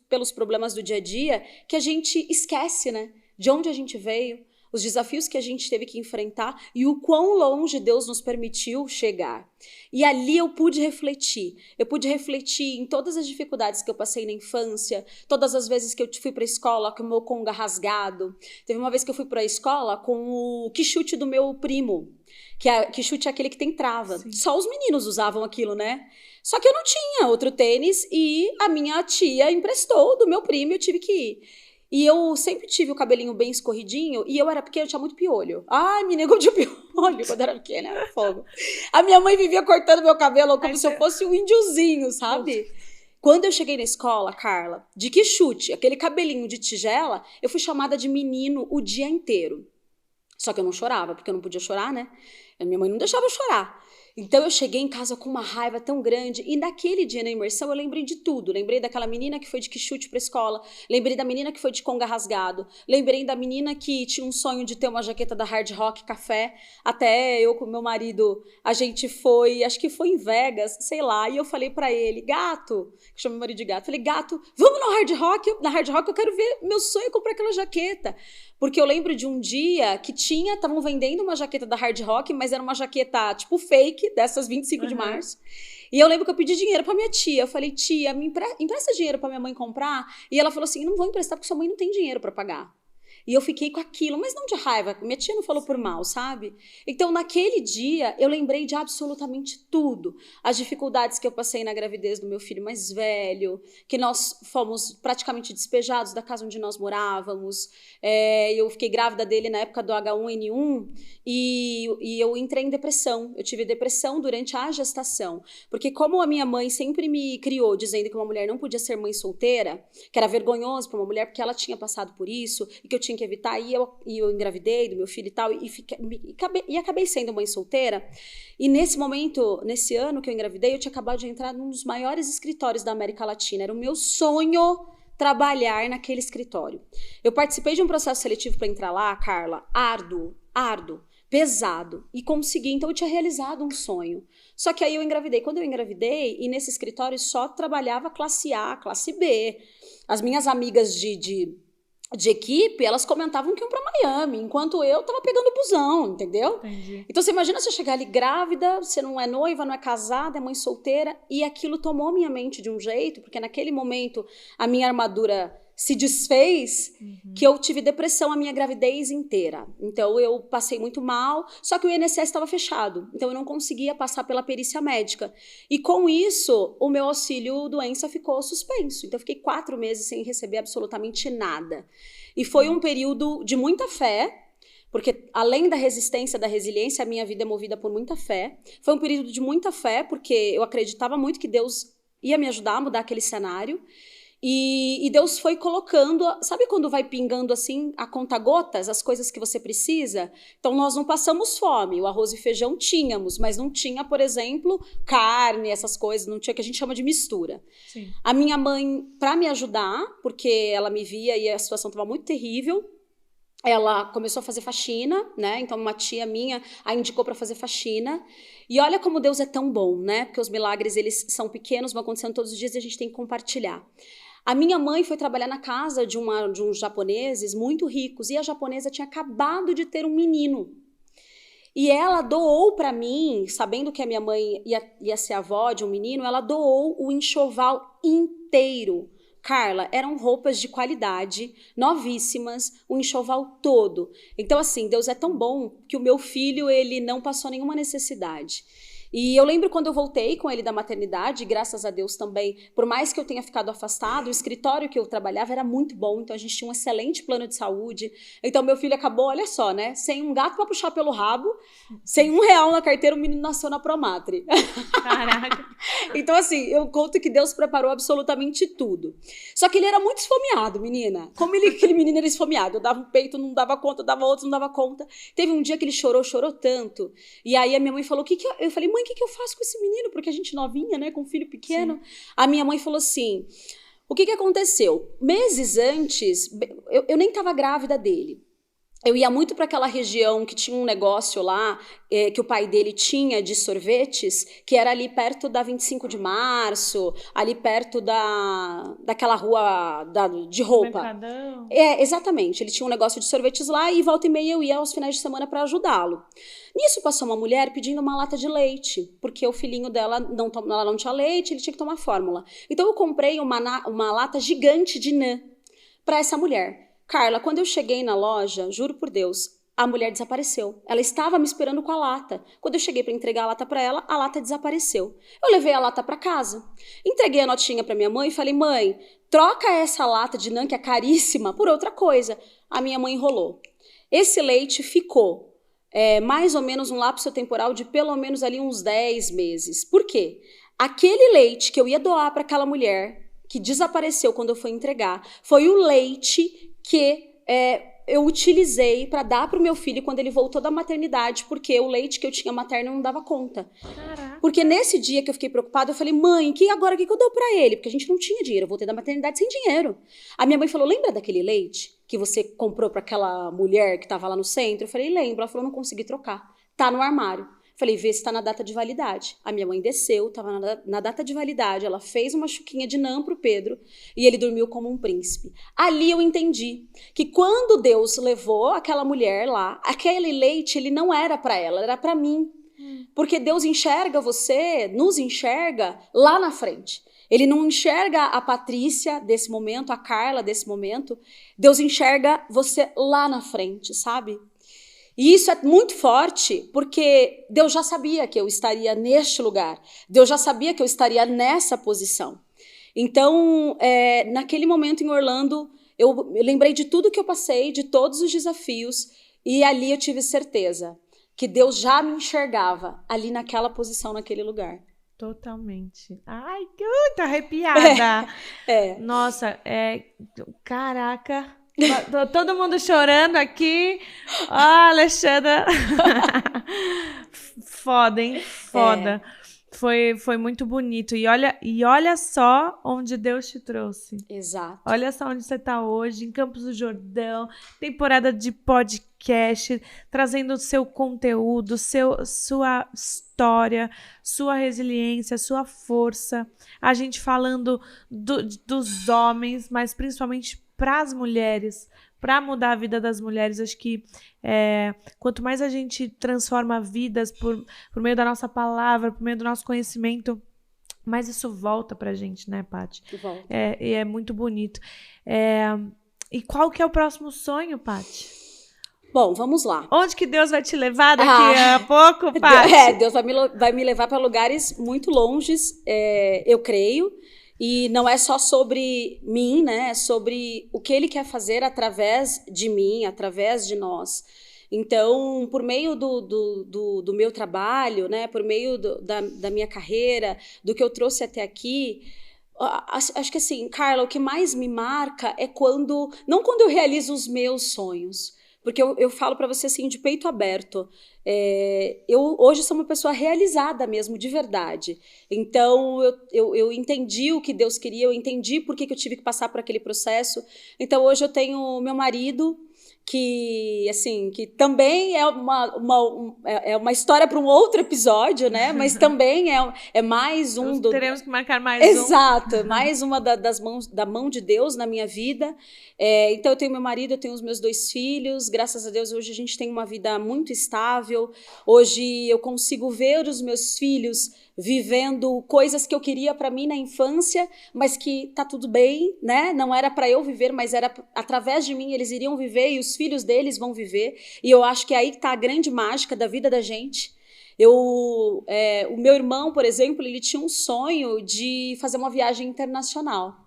pelos problemas do dia a dia que a gente esquece, né, de onde a gente veio, os desafios que a gente teve que enfrentar e o quão longe Deus nos permitiu chegar. E ali eu pude refletir em todas as dificuldades que eu passei na infância, todas as vezes que eu fui para a escola com o meu conga rasgado. Teve uma vez que eu fui para a escola com o quichute do meu primo, quichute é aquele que tem trava. Sim. Só os meninos usavam aquilo, né? Só que eu não tinha outro tênis e a minha tia emprestou do meu primo e eu tive que ir. E eu sempre tive o cabelinho bem escorridinho e eu era pequena, eu tinha muito piolho. Ai, menina, eu tinha piolho quando eu era pequena, era fogo. A minha mãe vivia cortando meu cabelo como se eu fosse um índiozinho, sabe? Quando eu cheguei na escola, Carla, de quichute, aquele cabelinho de tigela, eu fui chamada de menino o dia inteiro. Só que eu não chorava, porque eu não podia chorar, né? A minha mãe não deixava eu chorar. Então eu cheguei em casa com uma raiva tão grande e naquele dia na imersão eu lembrei de tudo. Lembrei daquela menina que foi de quichute pra escola, lembrei da menina que foi de conga rasgado, lembrei da menina que tinha um sonho de ter uma jaqueta da Hard Rock Café. Até eu com meu marido, a gente foi, acho que foi em Vegas, sei lá, e eu falei pra ele, gato, que chama meu marido de gato, falei, gato, vamos no Hard Rock? Na Hard Rock eu quero ver, meu sonho é comprar aquela jaqueta. Porque eu lembro de um dia que estavam vendendo uma jaqueta da Hard Rock, mas era uma jaqueta tipo fake, dessas 25 de março. E eu lembro que eu pedi dinheiro pra minha tia. Eu falei, tia, me empresta dinheiro pra minha mãe comprar? E ela falou assim, não vou emprestar porque sua mãe não tem dinheiro pra pagar. E eu fiquei com aquilo, mas não de raiva. Minha tia não falou por mal, sabe? Então, naquele dia, eu lembrei de absolutamente tudo. As dificuldades que eu passei na gravidez do meu filho mais velho, que nós fomos praticamente despejados da casa onde nós morávamos. Eu fiquei grávida dele na época do H1N1 e eu entrei em depressão. Eu tive depressão durante a gestação. Porque como a minha mãe sempre me criou dizendo que uma mulher não podia ser mãe solteira, que era vergonhoso para uma mulher porque ela tinha passado por isso e que eu tinha que evitar, e eu engravidei do meu filho e tal, e acabei sendo mãe solteira. E nesse momento, nesse ano que eu engravidei, eu tinha acabado de entrar num dos maiores escritórios da América Latina. Era o meu sonho trabalhar naquele escritório. Eu participei de um processo seletivo para entrar lá, Carla, árduo, pesado, e consegui. Então eu tinha realizado um sonho. Só que aí eu engravidei. Quando eu engravidei, e nesse escritório só trabalhava classe A, classe B. As minhas amigas de equipe, elas comentavam que iam pra Miami, enquanto eu tava pegando busão, entendeu? Entendi. Então você imagina você chegar ali grávida, você não é noiva, não é casada, é mãe solteira, e aquilo tomou minha mente de um jeito, porque naquele momento a minha armadura se desfez, que eu tive depressão a minha gravidez inteira. Então eu passei muito mal, só que o INSS estava fechado, então eu não conseguia passar pela perícia médica. E com isso, o meu auxílio doença ficou suspenso. Então eu fiquei 4 meses sem receber absolutamente nada. E foi um período de muita fé, porque além da resistência, da resiliência, a minha vida é movida por muita fé. Foi um período de muita fé, porque eu acreditava muito que Deus ia me ajudar a mudar aquele cenário. E Deus foi colocando, sabe quando vai pingando assim, a conta-gotas, as coisas que você precisa? Então nós não passamos fome, o arroz e feijão tínhamos, mas não tinha, por exemplo, carne, essas coisas, não tinha o que a gente chama de mistura. Sim. A minha mãe, para me ajudar, porque ela me via e a situação estava muito terrível, ela começou a fazer faxina, né? Então uma tia minha a indicou para fazer faxina. E olha como Deus é tão bom, né? Porque os milagres, eles são pequenos, vão acontecendo todos os dias e a gente tem que compartilhar. A minha mãe foi trabalhar na casa de uns japoneses muito ricos e a japonesa tinha acabado de ter um menino. E ela doou para mim, sabendo que a minha mãe ia ser avó de um menino, ela doou o enxoval inteiro. Carla, eram roupas de qualidade, novíssimas, o enxoval todo. Então, assim, Deus é tão bom que o meu filho, ele não passou nenhuma necessidade. E eu lembro quando eu voltei com ele da maternidade, graças a Deus também, por mais que eu tenha ficado afastado, o escritório que eu trabalhava era muito bom, então a gente tinha um excelente plano de saúde. Então meu filho acabou, olha só, né, sem um gato para puxar pelo rabo, sem R$1 na carteira, o menino nasceu na Promatre. Caraca. Então assim, eu conto que Deus preparou absolutamente tudo. Só que ele era muito esfomeado, menina. Como aquele menino era esfomeado, eu dava um peito, não dava conta, eu dava outro, não dava conta. Teve um dia que ele chorou tanto. E aí a minha mãe falou, eu falei, mãe, o que eu faço com esse menino? Porque a gente novinha, né, com um filho pequeno. Sim. A minha mãe falou assim, o que aconteceu? Meses antes, eu nem estava grávida dele. Eu ia muito para aquela região que tinha um negócio lá, que o pai dele tinha de sorvetes, que era ali perto da 25 de março, ali perto daquela rua de roupa. Mercadão. Exatamente. Ele tinha um negócio de sorvetes lá e volta e meia eu ia aos finais de semana para ajudá-lo. Nisso passou uma mulher pedindo uma lata de leite, porque o filhinho dela ela não tinha leite, ele tinha que tomar fórmula. Então eu comprei uma lata gigante de NAN para essa mulher. Carla, quando eu cheguei na loja, juro por Deus, a mulher desapareceu. Ela estava me esperando com a lata. Quando eu cheguei para entregar a lata para ela, a lata desapareceu. Eu levei a lata para casa, entreguei a notinha para minha mãe e falei, mãe, troca essa lata de NAN, que é caríssima, por outra coisa. A minha mãe enrolou. Esse leite ficou mais ou menos um lapso temporal de pelo menos ali uns 10 meses. Por quê? Aquele leite que eu ia doar para aquela mulher, que desapareceu quando eu fui entregar, foi o leite que eu utilizei para dar para o meu filho quando ele voltou da maternidade, porque o leite que eu tinha materno não dava conta. Caraca. Porque nesse dia que eu fiquei preocupada, eu falei, mãe, o que eu dou para ele? Porque a gente não tinha dinheiro, eu voltei da maternidade sem dinheiro. A minha mãe falou, lembra daquele leite que você comprou para aquela mulher que estava lá no centro? Eu falei, lembro. Ela falou, não consegui trocar. Tá no armário. Falei, vê se está na data de validade. A minha mãe desceu, estava na data de validade, ela fez uma chuquinha de NAN pro Pedro e ele dormiu como um príncipe. Ali eu entendi que quando Deus levou aquela mulher lá, aquele leite, ele não era para ela, era para mim. Porque Deus enxerga você, nos enxerga lá na frente. Ele não enxerga a Patrícia desse momento, a Carla desse momento. Deus enxerga você lá na frente, sabe? E isso é muito forte, porque Deus já sabia que eu estaria neste lugar. Deus já sabia que eu estaria nessa posição. Então, naquele momento em Orlando, eu lembrei de tudo que eu passei, de todos os desafios, e ali eu tive certeza que Deus já me enxergava ali naquela posição, naquele lugar. Totalmente. Ai, tô arrepiada. Nossa, caraca. Todo mundo chorando aqui. Ah, Alexandra. Foda, hein? Foda. Foi muito bonito. E olha só onde Deus te trouxe. Exato. Olha só onde você está hoje, em Campos do Jordão, temporada de podcast, trazendo o seu conteúdo, sua história, sua resiliência, sua força. A gente falando dos homens, mas principalmente para as mulheres, para mudar a vida das mulheres. Acho que quanto mais a gente transforma vidas por meio da nossa palavra, por meio do nosso conhecimento, mais isso volta pra gente, né, Paty? Volta. E é muito bonito. E qual que é o próximo sonho, Paty? Bom, vamos lá. Onde que Deus vai te levar daqui a pouco, Paty? Deus vai me levar para lugares muito longes, eu creio. E não é só sobre mim, né? É sobre o que Ele quer fazer através de mim, através de nós. Então, por meio do meu trabalho, né? Por meio da minha carreira, do que eu trouxe até aqui, acho que assim, Carla, o que mais me marca é não quando eu realizo os meus sonhos, porque eu falo para você assim, de peito aberto. Eu hoje sou uma pessoa realizada mesmo, de verdade. Então, eu entendi o que Deus queria, eu entendi por que eu tive que passar por aquele processo. Então, hoje eu tenho meu marido, que também é uma história para um outro episódio, né? Mas também é mais um teremos que marcar mais Exato, mais uma da mão de Deus na minha vida. Então eu tenho meu marido, eu tenho os meus 2 filhos, graças a Deus hoje a gente tem uma vida muito estável. Hoje eu consigo ver os meus filhos vivendo coisas que eu queria para mim na infância, mas que tá tudo bem, né? Não era para eu viver, mas era através de mim eles iriam viver e os filhos deles vão viver. E eu acho que aí tá a grande mágica da vida da gente. O meu irmão, por exemplo, ele tinha um sonho de fazer uma viagem internacional.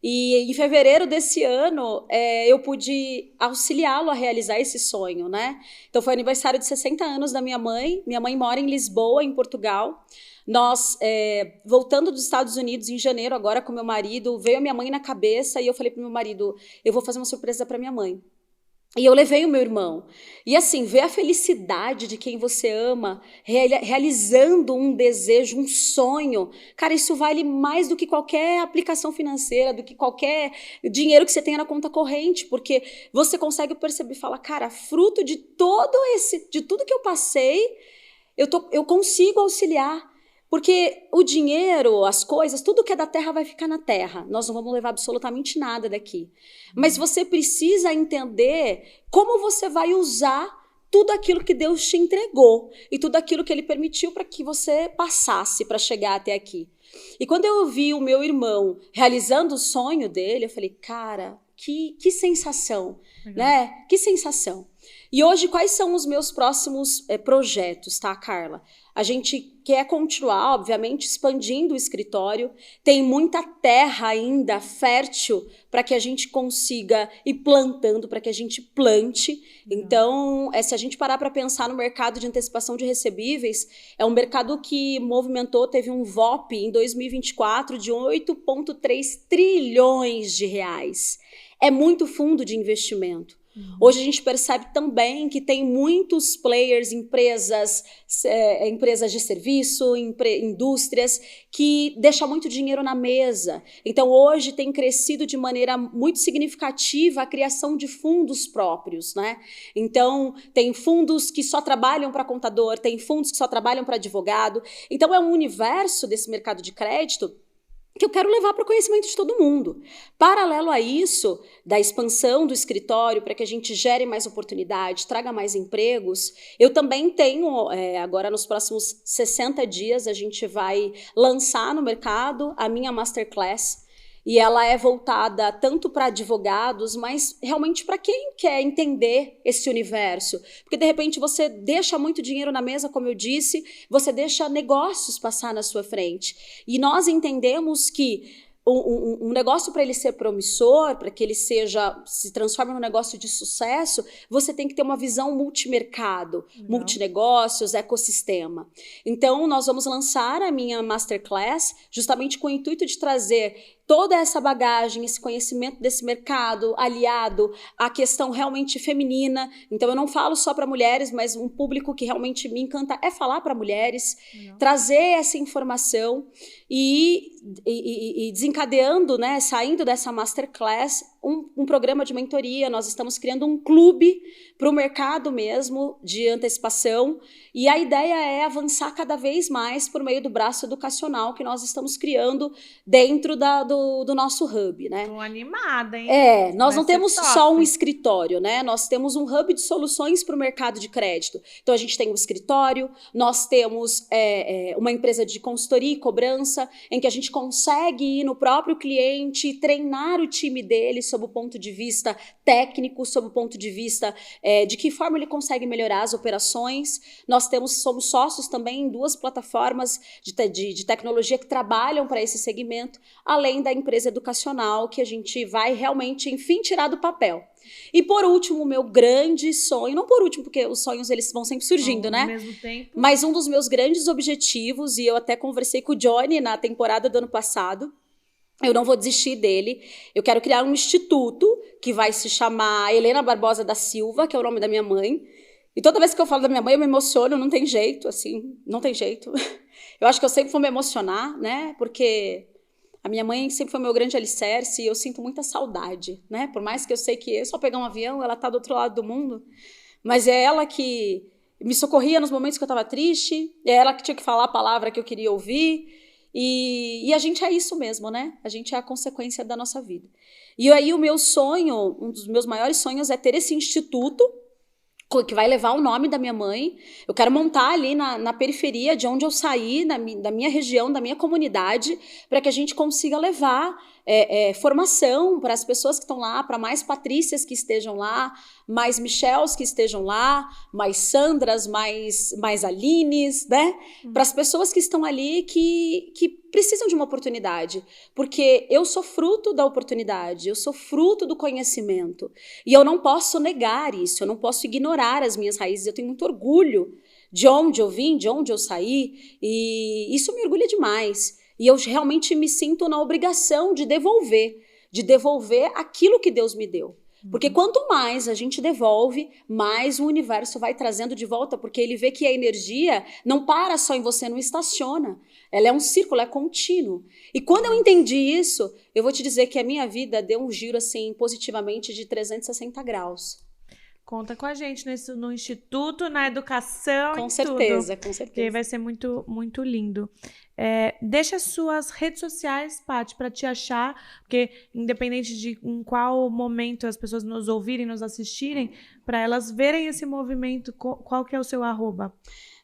E em fevereiro desse ano, eu pude auxiliá-lo a realizar esse sonho, né? Então, foi aniversário de 60 anos da minha mãe. Minha mãe mora em Lisboa, em Portugal. Nós, voltando dos Estados Unidos em janeiro, agora com meu marido, veio a minha mãe na cabeça e eu falei pro meu marido, eu vou fazer uma surpresa para minha mãe. E eu levei o meu irmão. E assim, ver a felicidade de quem você ama, realizando um desejo, um sonho. Cara, isso vale mais do que qualquer aplicação financeira, do que qualquer dinheiro que você tenha na conta corrente. Porque você consegue perceber e falar, cara, fruto de tudo que eu passei, eu consigo auxiliar. Porque o dinheiro, as coisas, tudo que é da terra vai ficar na terra. Nós não vamos levar absolutamente nada daqui. Mas você precisa entender como você vai usar tudo aquilo que Deus te entregou e tudo aquilo que Ele permitiu para que você passasse para chegar até aqui. E quando eu vi o meu irmão realizando o sonho dele, eu falei, cara, que sensação, né? Que sensação. E hoje, quais são os meus próximos projetos, tá, Carla? A gente quer continuar, obviamente, expandindo o escritório. Tem muita terra ainda fértil para que a gente consiga ir plantando, para que a gente plante. Então, se a gente parar para pensar no mercado de antecipação de recebíveis, é um mercado que teve um VOP em 2024 de 8,3 trilhões de reais. É muito fundo de investimento. Hoje a gente percebe também que tem muitos players, empresas de serviço, indústrias, que deixam muito dinheiro na mesa. Então, hoje tem crescido de maneira muito significativa a criação de fundos próprios, né? Então, tem fundos que só trabalham para contador, tem fundos que só trabalham para advogado. Então, é um universo desse mercado de crédito que eu quero levar para o conhecimento de todo mundo. Paralelo a isso, da expansão do escritório, para que a gente gere mais oportunidade, traga mais empregos, eu também tenho, agora nos próximos 60 dias, a gente vai lançar no mercado a minha Masterclass, e ela é voltada tanto para advogados, mas realmente para quem quer entender esse universo. Porque, de repente, você deixa muito dinheiro na mesa, como eu disse, você deixa negócios passar na sua frente. E nós entendemos que um negócio, para ele ser promissor, para que ele se transforme num negócio de sucesso, você tem que ter uma visão multimercado, multinegócios, ecossistema. Então, nós vamos lançar a minha Masterclass justamente com o intuito de trazer toda essa bagagem, esse conhecimento desse mercado, aliado à questão realmente feminina. Então, eu não falo só para mulheres, mas um público que realmente me encanta é falar para mulheres, trazer essa informação e desencadeando, né, saindo dessa Masterclass, um programa de mentoria. Nós estamos criando um clube para o mercado mesmo, de antecipação, e a ideia é avançar cada vez mais por meio do braço educacional que nós estamos criando dentro do nosso hub, né? Tô animada, hein? Nós não temos só um escritório, né? Nós temos um hub de soluções para o mercado de crédito. Então, a gente tem um escritório, nós temos uma empresa de consultoria e cobrança, em que a gente consegue ir no próprio cliente e treinar o time dele sob o ponto de vista técnico, sob o ponto de vista de que forma ele consegue melhorar as operações. Nós somos sócios também em 2 plataformas de tecnologia que trabalham para esse segmento, além da empresa educacional que a gente vai realmente, enfim, tirar do papel. E por último, o meu grande sonho, não por último, porque os sonhos eles vão sempre surgindo, né? Ao mesmo tempo. Mas um dos meus grandes objetivos, e eu até conversei com o Johnny na temporada do ano passado, eu não vou desistir dele. Eu quero criar um instituto que vai se chamar Helena Barbosa da Silva, que é o nome da minha mãe. E toda vez que eu falo da minha mãe, eu me emociono, não tem jeito, assim, não tem jeito. Eu acho que eu sempre vou me emocionar, né? Porque a minha mãe sempre foi meu grande alicerce e eu sinto muita saudade, né? Por mais que eu sei que é só pegar um avião, ela tá do outro lado do mundo, mas é ela que me socorria nos momentos que eu estava triste, é ela que tinha que falar a palavra que eu queria ouvir, e a gente é isso mesmo, né? A gente é a consequência da nossa vida. E aí o meu sonho, um dos meus maiores sonhos é ter esse instituto que vai levar o nome da minha mãe. Eu quero montar ali na periferia de onde eu saí, da minha região, da minha comunidade, para que a gente consiga levar formação para as pessoas que estão lá, para mais Patrícias que estejam lá, mais Michels que estejam lá, mais Sandras, mais Alines, né? Para as pessoas que estão ali que precisam de uma oportunidade, porque eu sou fruto da oportunidade, eu sou fruto do conhecimento, e eu não posso negar isso, eu não posso ignorar as minhas raízes, eu tenho muito orgulho de onde eu vim, de onde eu saí, e isso me orgulha demais, e eu realmente me sinto na obrigação de devolver aquilo que Deus me deu. Porque quanto mais a gente devolve, mais o universo vai trazendo de volta, porque ele vê que a energia não para só em você, não estaciona. Ela é um círculo, é contínuo. E quando eu entendi isso, eu vou te dizer que a minha vida deu um giro assim positivamente de 360 graus. Conta com a gente no Instituto, na educação. Com certeza, tudo, com certeza. Que vai ser muito, muito lindo. Deixa as suas redes sociais, Paty, para te achar, porque independente de em qual momento as pessoas nos ouvirem, nos assistirem, para elas verem esse movimento, qual que é o seu arroba?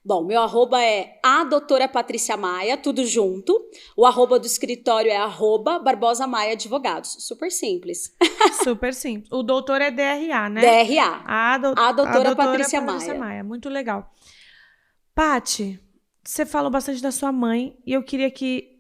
Bom, meu arroba é a doutora Patrícia Maia, tudo junto. O arroba do escritório é arroba Barbosa Maia Advogados. Super simples. Super simples. O doutor é DRA, né? DRA. A doutora Patrícia Maia. Muito legal. Paty, você falou bastante da sua mãe e eu queria que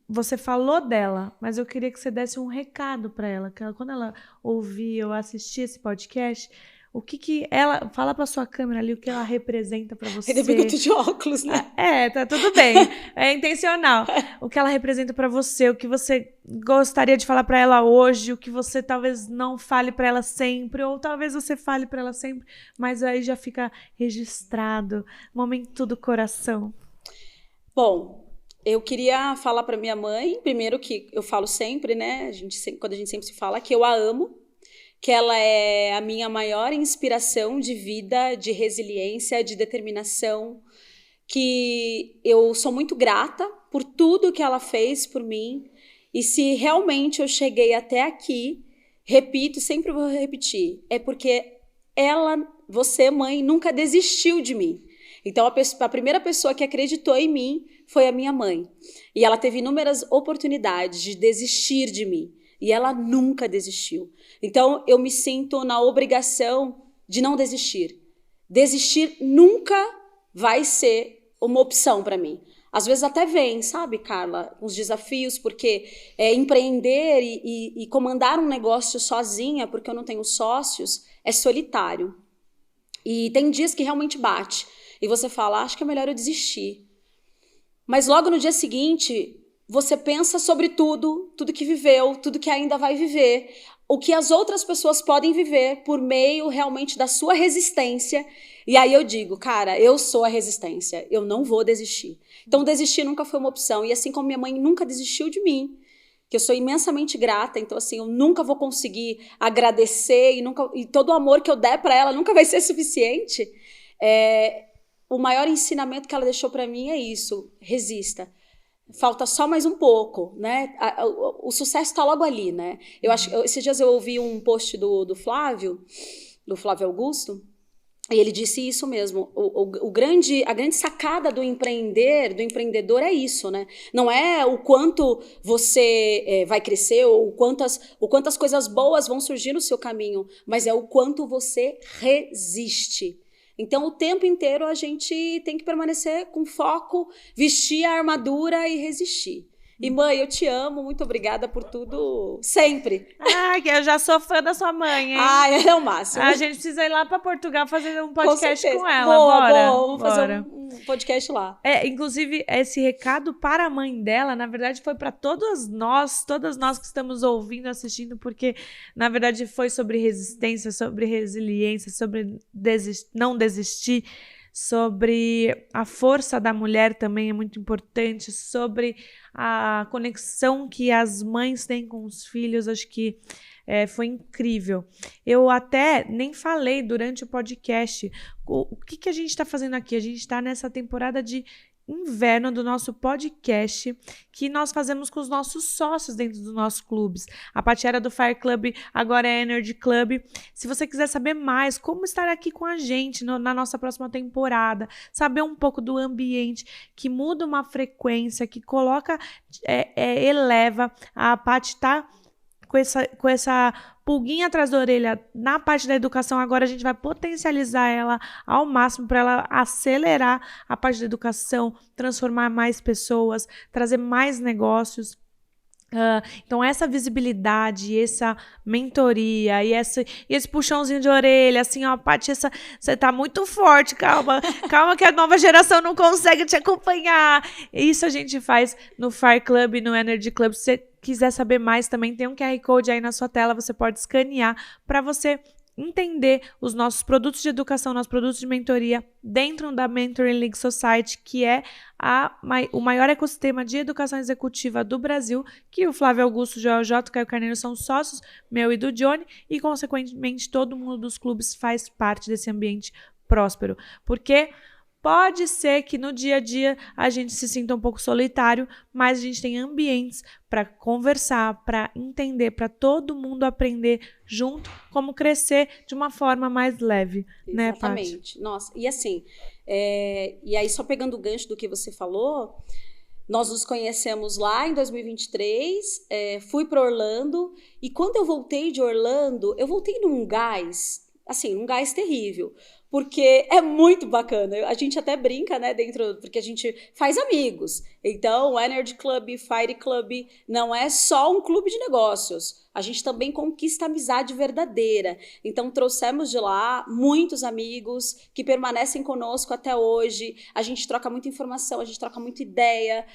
você falou dela, mas eu queria que você desse um recado para ela, que quando ela ouvir ou assistir esse podcast, O que ela... Fala pra sua câmera ali o que ela representa pra você. Ainda bem que eu tô de óculos, né? Tá tudo bem. É intencional. O que ela representa pra você, o que você gostaria de falar pra ela hoje, o que você talvez não fale pra ela sempre, ou talvez você fale pra ela sempre, mas aí já fica registrado. Momento do coração. Bom, eu queria falar pra minha mãe, primeiro que eu falo sempre, né? Quando a gente sempre se fala, que eu a amo, que ela é a minha maior inspiração de vida, de resiliência, de determinação, que eu sou muito grata por tudo que ela fez por mim, e se realmente eu cheguei até aqui, repito, sempre vou repetir, é porque você, mãe, nunca desistiu de mim. Então, a primeira pessoa que acreditou em mim foi a minha mãe. E ela teve inúmeras oportunidades de desistir de mim. E ela nunca desistiu. Então, eu me sinto na obrigação de não desistir. Desistir nunca vai ser uma opção para mim. Às vezes até vem, sabe, Carla, uns desafios, porque empreender e comandar um negócio sozinha, porque eu não tenho sócios, é solitário. E tem dias que realmente bate. E você fala, acho que é melhor eu desistir. Mas logo no dia seguinte, você pensa sobre tudo que viveu, tudo que ainda vai viver, o que as outras pessoas podem viver por meio realmente da sua resistência. E aí eu digo, cara, eu sou a resistência, eu não vou desistir. Então desistir nunca foi uma opção. E assim como minha mãe nunca desistiu de mim, que eu sou imensamente grata, então assim, eu nunca vou conseguir agradecer e todo o amor que eu der para ela nunca vai ser suficiente. O maior ensinamento que ela deixou para mim é isso, resista. Falta só mais um pouco, né? O sucesso está logo ali, né? Esses dias eu ouvi um post do Flávio Augusto, e ele disse isso mesmo. A grande sacada do empreendedor é isso, né? Não é o quanto você vai crescer ou o quantas coisas boas vão surgir no seu caminho, mas é o quanto você resiste. Então, o tempo inteiro a gente tem que permanecer com foco, vestir a armadura e resistir. E mãe, eu te amo, muito obrigada por tudo, sempre. Que eu já sou fã da sua mãe, hein? Ela é o máximo. A gente precisa ir lá para Portugal fazer um podcast com ela. Boa, vamos fazer um podcast lá. Inclusive, esse recado para a mãe dela, na verdade, foi para todas nós que estamos ouvindo, assistindo, porque, na verdade, foi sobre resistência, sobre resiliência, sobre não desistir, sobre a força da mulher também é muito importante, sobre a conexão que as mães têm com os filhos. Acho que foi incrível. Eu até nem falei durante o podcast o que a gente está fazendo aqui. A gente está nessa temporada de inverno do nosso podcast, que nós fazemos com os nossos sócios dentro dos nossos clubes. A Paty era do Fire Club, agora é Energy Club. Se você quiser saber mais como estar aqui com a gente na nossa próxima temporada, saber um pouco do ambiente, que muda uma frequência, que coloca, eleva, a Paty tá com essa pulguinha atrás da orelha na parte da educação. Agora a gente vai potencializar ela ao máximo para ela acelerar a parte da educação, transformar mais pessoas, trazer mais negócios. Então essa visibilidade, essa mentoria e esse puxãozinho de orelha, assim, ó, Paty, você tá muito forte, calma que a nova geração não consegue te acompanhar. Isso a gente faz no Fire Club, no Energy Club. Se você quiser saber mais, também tem um QR Code aí na sua tela, você pode escanear para você entender os nossos produtos de educação, nossos produtos de mentoria dentro da Mentoring League Society, que é o maior ecossistema de educação executiva do Brasil, que o Flávio Augusto, o Joel J, o Caio Carneiro são sócios, meu e do Johnny, e consequentemente todo mundo dos clubes faz parte desse ambiente próspero, porque pode ser que no dia a dia a gente se sinta um pouco solitário, mas a gente tem ambientes para conversar, para entender, para todo mundo aprender junto como crescer de uma forma mais leve, né, Paty? Exatamente. Nossa, e assim, e aí só pegando o gancho do que você falou, nós nos conhecemos lá em 2023, fui para Orlando, e quando eu voltei de Orlando, eu voltei num gás, assim, um gás terrível. porque é muito bacana. A gente até brinca, né, dentro, porque a gente faz amigos. Então, o Energy Club, Fire Club, não é só um clube de negócios. A gente também conquista amizade verdadeira. Então, trouxemos de lá muitos amigos que permanecem conosco até hoje. A gente troca muita informação, a gente troca muita ideia.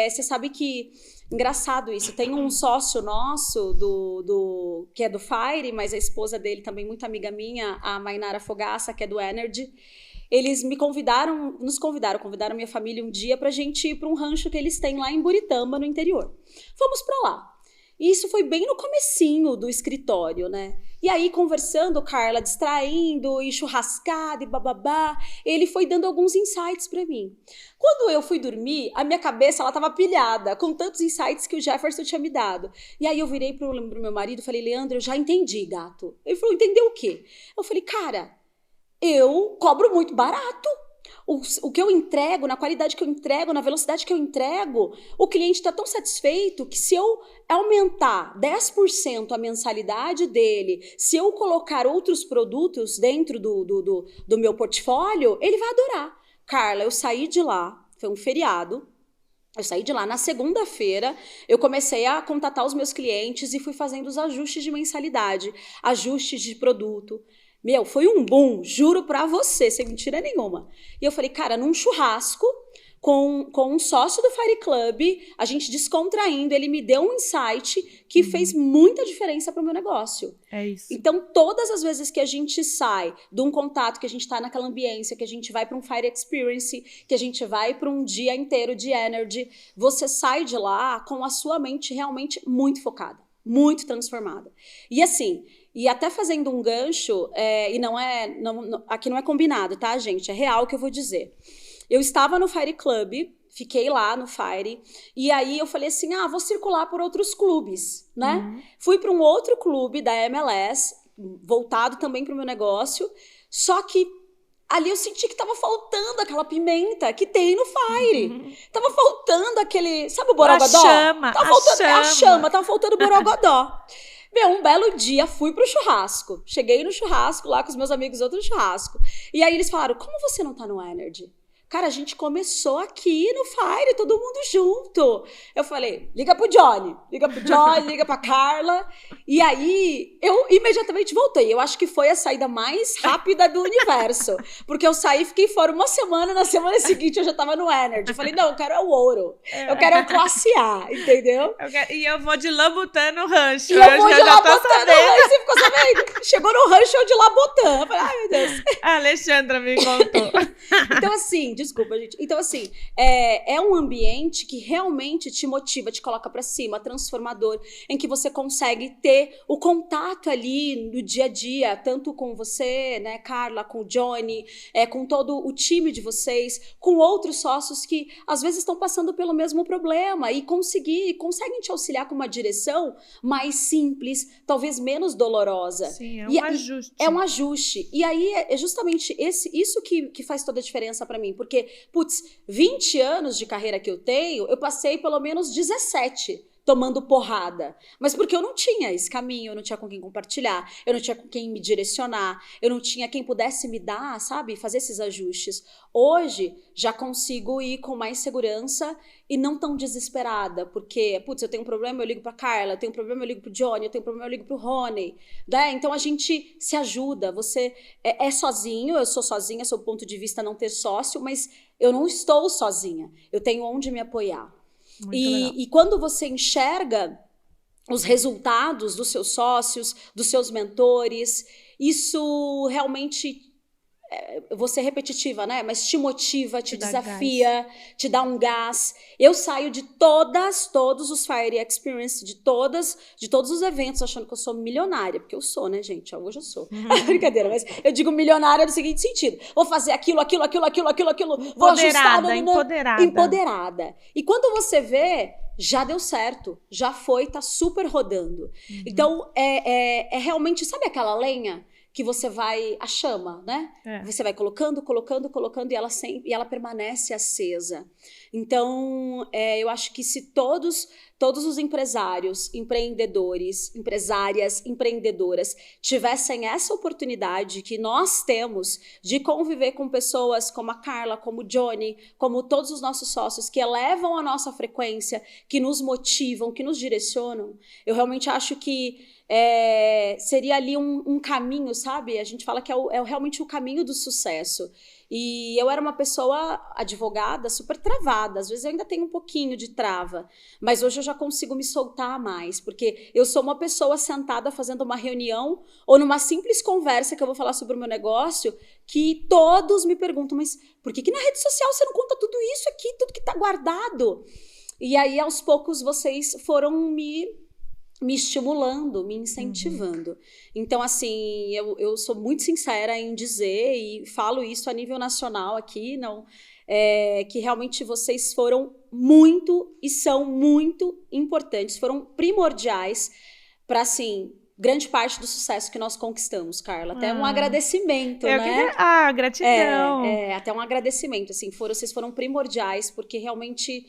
Você sabe que, engraçado isso, tem um sócio nosso que é do Fire, mas a esposa dele também, muito amiga minha, a Mainara Fogaça, que é do Energy. Eles convidaram minha família um dia pra gente ir para um rancho que eles têm lá em Buritama, no interior. Fomos pra lá. E isso foi bem no comecinho do escritório, né? E aí, conversando, Carla distraindo, e churrascada, e bababá, ele foi dando alguns insights pra mim. Quando eu fui dormir, a minha cabeça, ela tava pilhada, com tantos insights que o Jefferson tinha me dado. E aí eu virei pro meu marido e falei, Leandro, eu já entendi, gato. Ele falou, entendeu o quê? Eu falei, cara, eu cobro muito barato. O que eu entrego, na qualidade que eu entrego, na velocidade que eu entrego, o cliente está tão satisfeito que se eu aumentar 10% a mensalidade dele, se eu colocar outros produtos dentro do meu portfólio, ele vai adorar. Carla, eu saí de lá, foi um feriado, eu saí de lá na segunda-feira, eu comecei a contatar os meus clientes e fui fazendo os ajustes de mensalidade, ajustes de produto. Meu, foi um boom, juro pra você, sem mentira nenhuma. E eu falei, cara, num churrasco, com um sócio do Fire Club, a gente descontraindo, ele me deu um insight que fez muita diferença pro meu negócio. É isso. Então, todas as vezes que a gente sai de um contato, que a gente tá naquela ambiência, que a gente vai para um Fire Experience, que a gente vai para um dia inteiro de Energy, você sai de lá com a sua mente realmente muito focada, muito transformada. E assim... E até fazendo um gancho, aqui não é combinado, tá, gente? É real o que eu vou dizer. Eu estava no Fire Club, fiquei lá no Fire, e aí eu falei assim, vou circular por outros clubes, né? Uhum. Fui para um outro clube da MLS, voltado também para o meu negócio, só que ali eu senti que tava faltando aquela pimenta que tem no Fire. Uhum. Tava faltando aquele, sabe o borogodó? A chama. Tava faltando o borogodó. Meu, um belo dia fui pro churrasco. Cheguei no churrasco lá com os meus amigos, outro churrasco. E aí eles falaram, como você não tá no Energy? Cara, a gente começou aqui no Fire, todo mundo junto. Eu falei, liga pro Johnny, liga pra Carla. E aí, eu imediatamente voltei. Eu acho que foi a saída mais rápida do universo. Porque eu saí, fiquei fora uma semana, na semana seguinte eu já tava no Energy. Eu falei, não, eu quero o ouro. Eu quero a classe A, entendeu? E eu vou de Labutã no rancho. E eu vou de Labutã no rancho, você ficou sabendo? Chegou no rancho, eu de Labutã. Eu falei, ai, meu Deus. A Alexandra me contou. Então, assim, desculpa, gente. Então, assim, é um ambiente que realmente te motiva, te coloca pra cima, transformador, em que você consegue ter o contato ali no dia a dia, tanto com você, né, Carla, com o Johnny, com todo o time de vocês, com outros sócios que às vezes estão passando pelo mesmo problema e conseguem te auxiliar com uma direção mais simples, talvez menos dolorosa. Sim, é um ajuste. É um ajuste. E aí é justamente isso que faz toda a diferença pra mim, porque, 20 anos de carreira que eu tenho, eu passei pelo menos 17 tomando porrada. Mas porque eu não tinha esse caminho, eu não tinha com quem compartilhar, eu não tinha com quem me direcionar, eu não tinha quem pudesse me dar, sabe, fazer esses ajustes. Hoje, já consigo ir com mais segurança e não tão desesperada, porque, eu tenho um problema, eu ligo pra Carla, eu tenho um problema, eu ligo pro Johnny, eu tenho um problema, eu ligo pro Rony, né? Então, a gente se ajuda, você é sozinho, eu sou sozinha, sob o ponto de vista não ter sócio, mas eu não estou sozinha, eu tenho onde me apoiar. E quando você enxerga os resultados dos seus sócios, dos seus mentores, isso realmente, vou ser repetitiva, né? Mas te motiva, te desafia, te dá um gás. Eu saio de todos os Fire Experience, de todos os eventos, achando que eu sou milionária, porque eu sou, né, gente? Hoje eu sou. Brincadeira, mas eu digo milionária no seguinte sentido. Vou fazer aquilo, vou ajustar. Empoderada. E quando você vê, já deu certo, já foi, tá super rodando. Então, é realmente, sabe aquela lenha que você vai, a chama, né? Você vai colocando, e ela permanece acesa. Então, eu acho que se todos os empresários, empreendedores, empresárias, empreendedoras tivessem essa oportunidade que nós temos de conviver com pessoas como a Carla, como o Johnny, como todos os nossos sócios que elevam a nossa frequência, que nos motivam, que nos direcionam, eu realmente acho que seria ali um caminho, sabe? A gente fala que é realmente o caminho do sucesso. E eu era uma pessoa advogada super travada, às vezes eu ainda tenho um pouquinho de trava, mas hoje eu já consigo me soltar mais, porque eu sou uma pessoa sentada fazendo uma reunião ou numa simples conversa que eu vou falar sobre o meu negócio, que todos me perguntam, mas por que na rede social você não conta tudo isso aqui, tudo que tá guardado? E aí, aos poucos, vocês foram me estimulando, me incentivando. Então, assim, eu sou muito sincera em dizer, e falo isso a nível nacional aqui, não, que realmente vocês foram muito e são muito importantes, foram primordiais para, assim, grande parte do sucesso que nós conquistamos, Carla. Até um agradecimento, né? Gratidão. Até um agradecimento, assim, vocês foram primordiais, porque realmente...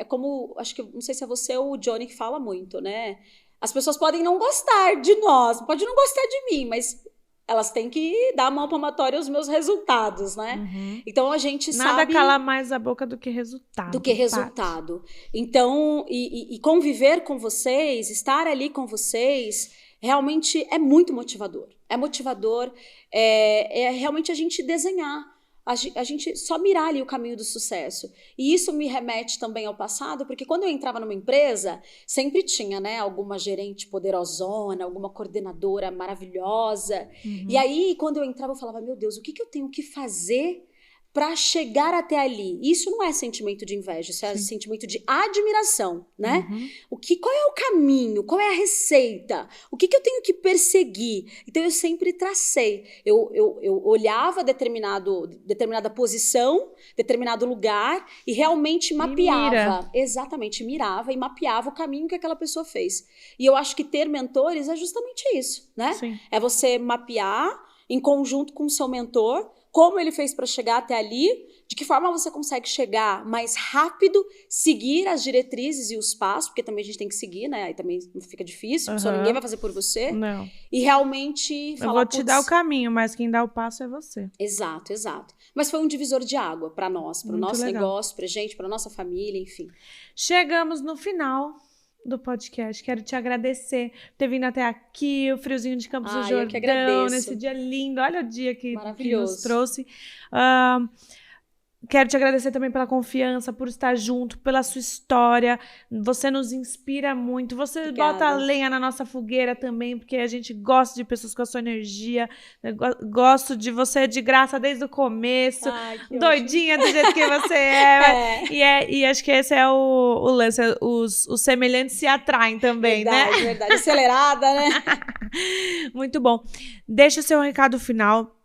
como, acho que, não sei se é você ou o Johnny que fala muito, né? As pessoas podem não gostar de nós, pode não gostar de mim, mas elas têm que dar a mão palmatória aos meus resultados, né? Então a gente Nada sabe... cala mais a boca do que resultado. Então, e conviver com vocês, estar ali com vocês, realmente é muito motivador. É motivador, realmente a gente desenhar. A gente só mirar ali o caminho do sucesso. E isso me remete também ao passado, porque quando eu entrava numa empresa, sempre tinha, né, alguma gerente poderosona, alguma coordenadora maravilhosa. E aí, quando eu entrava, eu falava, meu Deus, o que eu tenho que fazer para chegar até ali? Isso não é sentimento de inveja, isso é sentimento de admiração, né? Qual é o caminho? Qual é a receita? O que eu tenho que perseguir? Então eu sempre tracei. Eu olhava determinada posição, determinado lugar e realmente mapeava. Exatamente, mirava e mapeava o caminho que aquela pessoa fez. E eu acho que ter mentores é justamente isso, né? Sim. É você mapear em conjunto com o seu mentor como ele fez para chegar até ali, de que forma você consegue chegar mais rápido, seguir as diretrizes e os passos, porque também a gente tem que seguir, né? Aí também não fica difícil, só ninguém vai fazer por você. Não. E realmente falar, eu vou te dar o caminho, mas quem dá o passo é você. Exato. Mas foi um divisor de água para nós, para o nosso negócio, pra gente, pra nossa família, enfim. Chegamos no final do podcast. Quero te agradecer por ter vindo até aqui, o friozinho de Campos do Jordão, nesse dia lindo. Olha o dia que nos trouxe. Quero te agradecer também pela confiança, por estar junto, pela sua história. Você nos inspira muito. Você bota lenha na nossa fogueira também, porque a gente gosta de pessoas com a sua energia. Eu gosto de você de graça desde o começo. Doidinha do jeito que você é. E acho que esse é o lance. Os semelhantes se atraem também, né? Verdade. Acelerada, né? Muito bom. Deixa o seu recado final.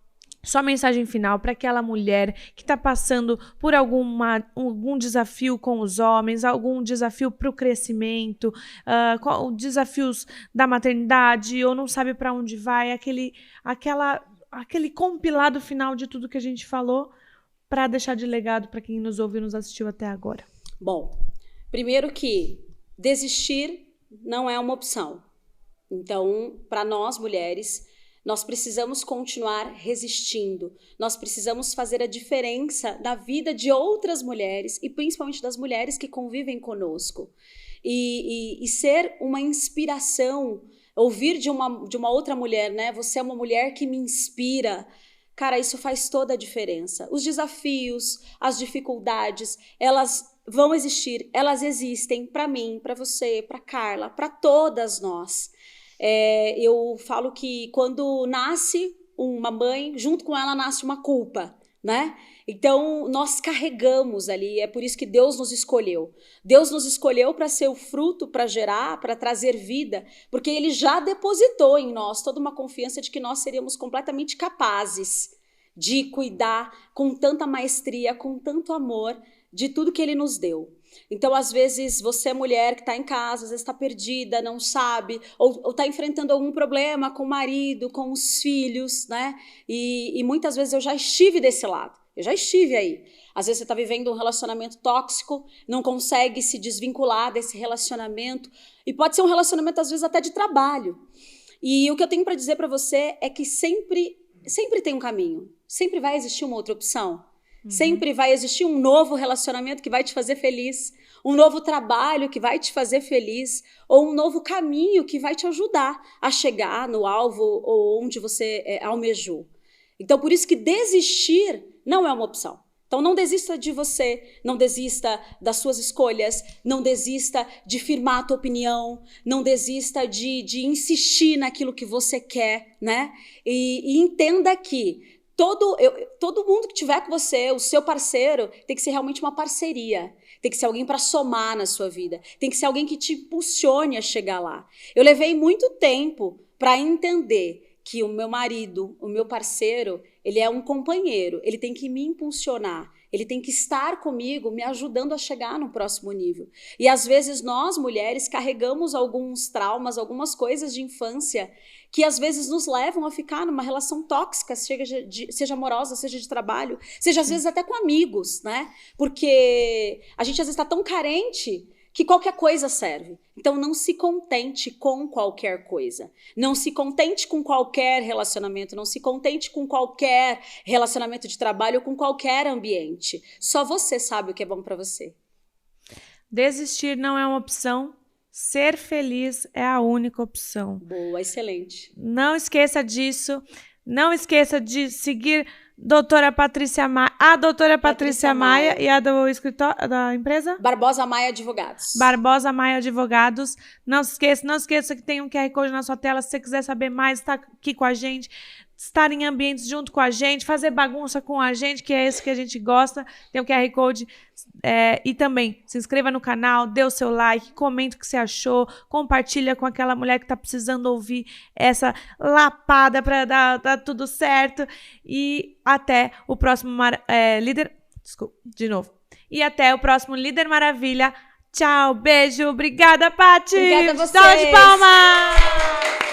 Sua mensagem final para aquela mulher que está passando por algum desafio com os homens, algum desafio para o crescimento, desafios da maternidade, ou não sabe para onde vai, aquele compilado final de tudo que a gente falou, para deixar de legado para quem nos ouviu e nos assistiu até agora. Bom, primeiro que desistir não é uma opção. Então, para nós mulheres, nós precisamos continuar resistindo. Nós precisamos fazer a diferença na vida de outras mulheres e principalmente das mulheres que convivem conosco. E ser uma inspiração, ouvir de uma outra mulher, né? Você é uma mulher que me inspira. Cara, isso faz toda a diferença. Os desafios, as dificuldades, elas vão existir, elas existem para mim, para você, para Carla, para todas nós. Eu falo que quando nasce uma mãe, junto com ela nasce uma culpa, né? Então, nós carregamos ali, é por isso que Deus nos escolheu. Deus nos escolheu para ser o fruto, para gerar, para trazer vida, porque Ele já depositou em nós toda uma confiança de que nós seríamos completamente capazes de cuidar com tanta maestria, com tanto amor, de tudo que Ele nos deu. Então, às vezes, você é mulher que está em casa, às vezes está perdida, não sabe, ou está enfrentando algum problema com o marido, com os filhos, né? E muitas vezes eu já estive desse lado, eu já estive aí. Às vezes você está vivendo um relacionamento tóxico, não consegue se desvincular desse relacionamento, e pode ser um relacionamento, às vezes, até de trabalho. E o que eu tenho para dizer para você é que sempre tem um caminho, sempre vai existir uma outra opção. Sempre vai existir um novo relacionamento que vai te fazer feliz, um novo trabalho que vai te fazer feliz, ou um novo caminho que vai te ajudar a chegar no alvo ou onde você almejou. Então, por isso que desistir não é uma opção. Então, não desista de você, não desista das suas escolhas, não desista de firmar a tua opinião, não desista de insistir naquilo que você quer, né? E entenda que todo mundo que tiver com você, o seu parceiro, tem que ser realmente uma parceria. Tem que ser alguém para somar na sua vida. Tem que ser alguém que te impulsione a chegar lá. Eu levei muito tempo para entender que o meu marido, o meu parceiro, ele é um companheiro. Ele tem que me impulsionar. Ele tem que estar comigo, me ajudando a chegar no próximo nível. E às vezes nós, mulheres, carregamos alguns traumas, algumas coisas de infância que às vezes nos levam a ficar numa relação tóxica, seja amorosa, seja de trabalho, seja às vezes até com amigos, né? Porque a gente às vezes está tão carente que qualquer coisa serve. Então não se contente com qualquer coisa. Não se contente com qualquer relacionamento, não se contente com qualquer relacionamento de trabalho ou com qualquer ambiente. Só você sabe o que é bom para você. Desistir não é uma opção. Ser feliz é a única opção. Boa, excelente. Não esqueça disso. Não esqueça de seguir doutora Patrícia Maia, a doutora Patrícia Maia e a do escritório da empresa? Barbosa Maia Advogados. Barbosa Maia Advogados. Não esqueça que tem um QR Code na sua tela. Se você quiser saber mais, está aqui com a gente. Estar em ambientes junto com a gente, fazer bagunça com a gente, que é isso que a gente gosta. Tem o QR Code. E também se inscreva no canal, dê o seu like, comente o que você achou, compartilha com aquela mulher que está precisando ouvir essa lapada para dar tudo certo. E até o próximo Líder... Desculpa, de novo. E até o próximo Líder Maravilha. Tchau, beijo, obrigada, Paty! Obrigada a vocês! Salve de palmas!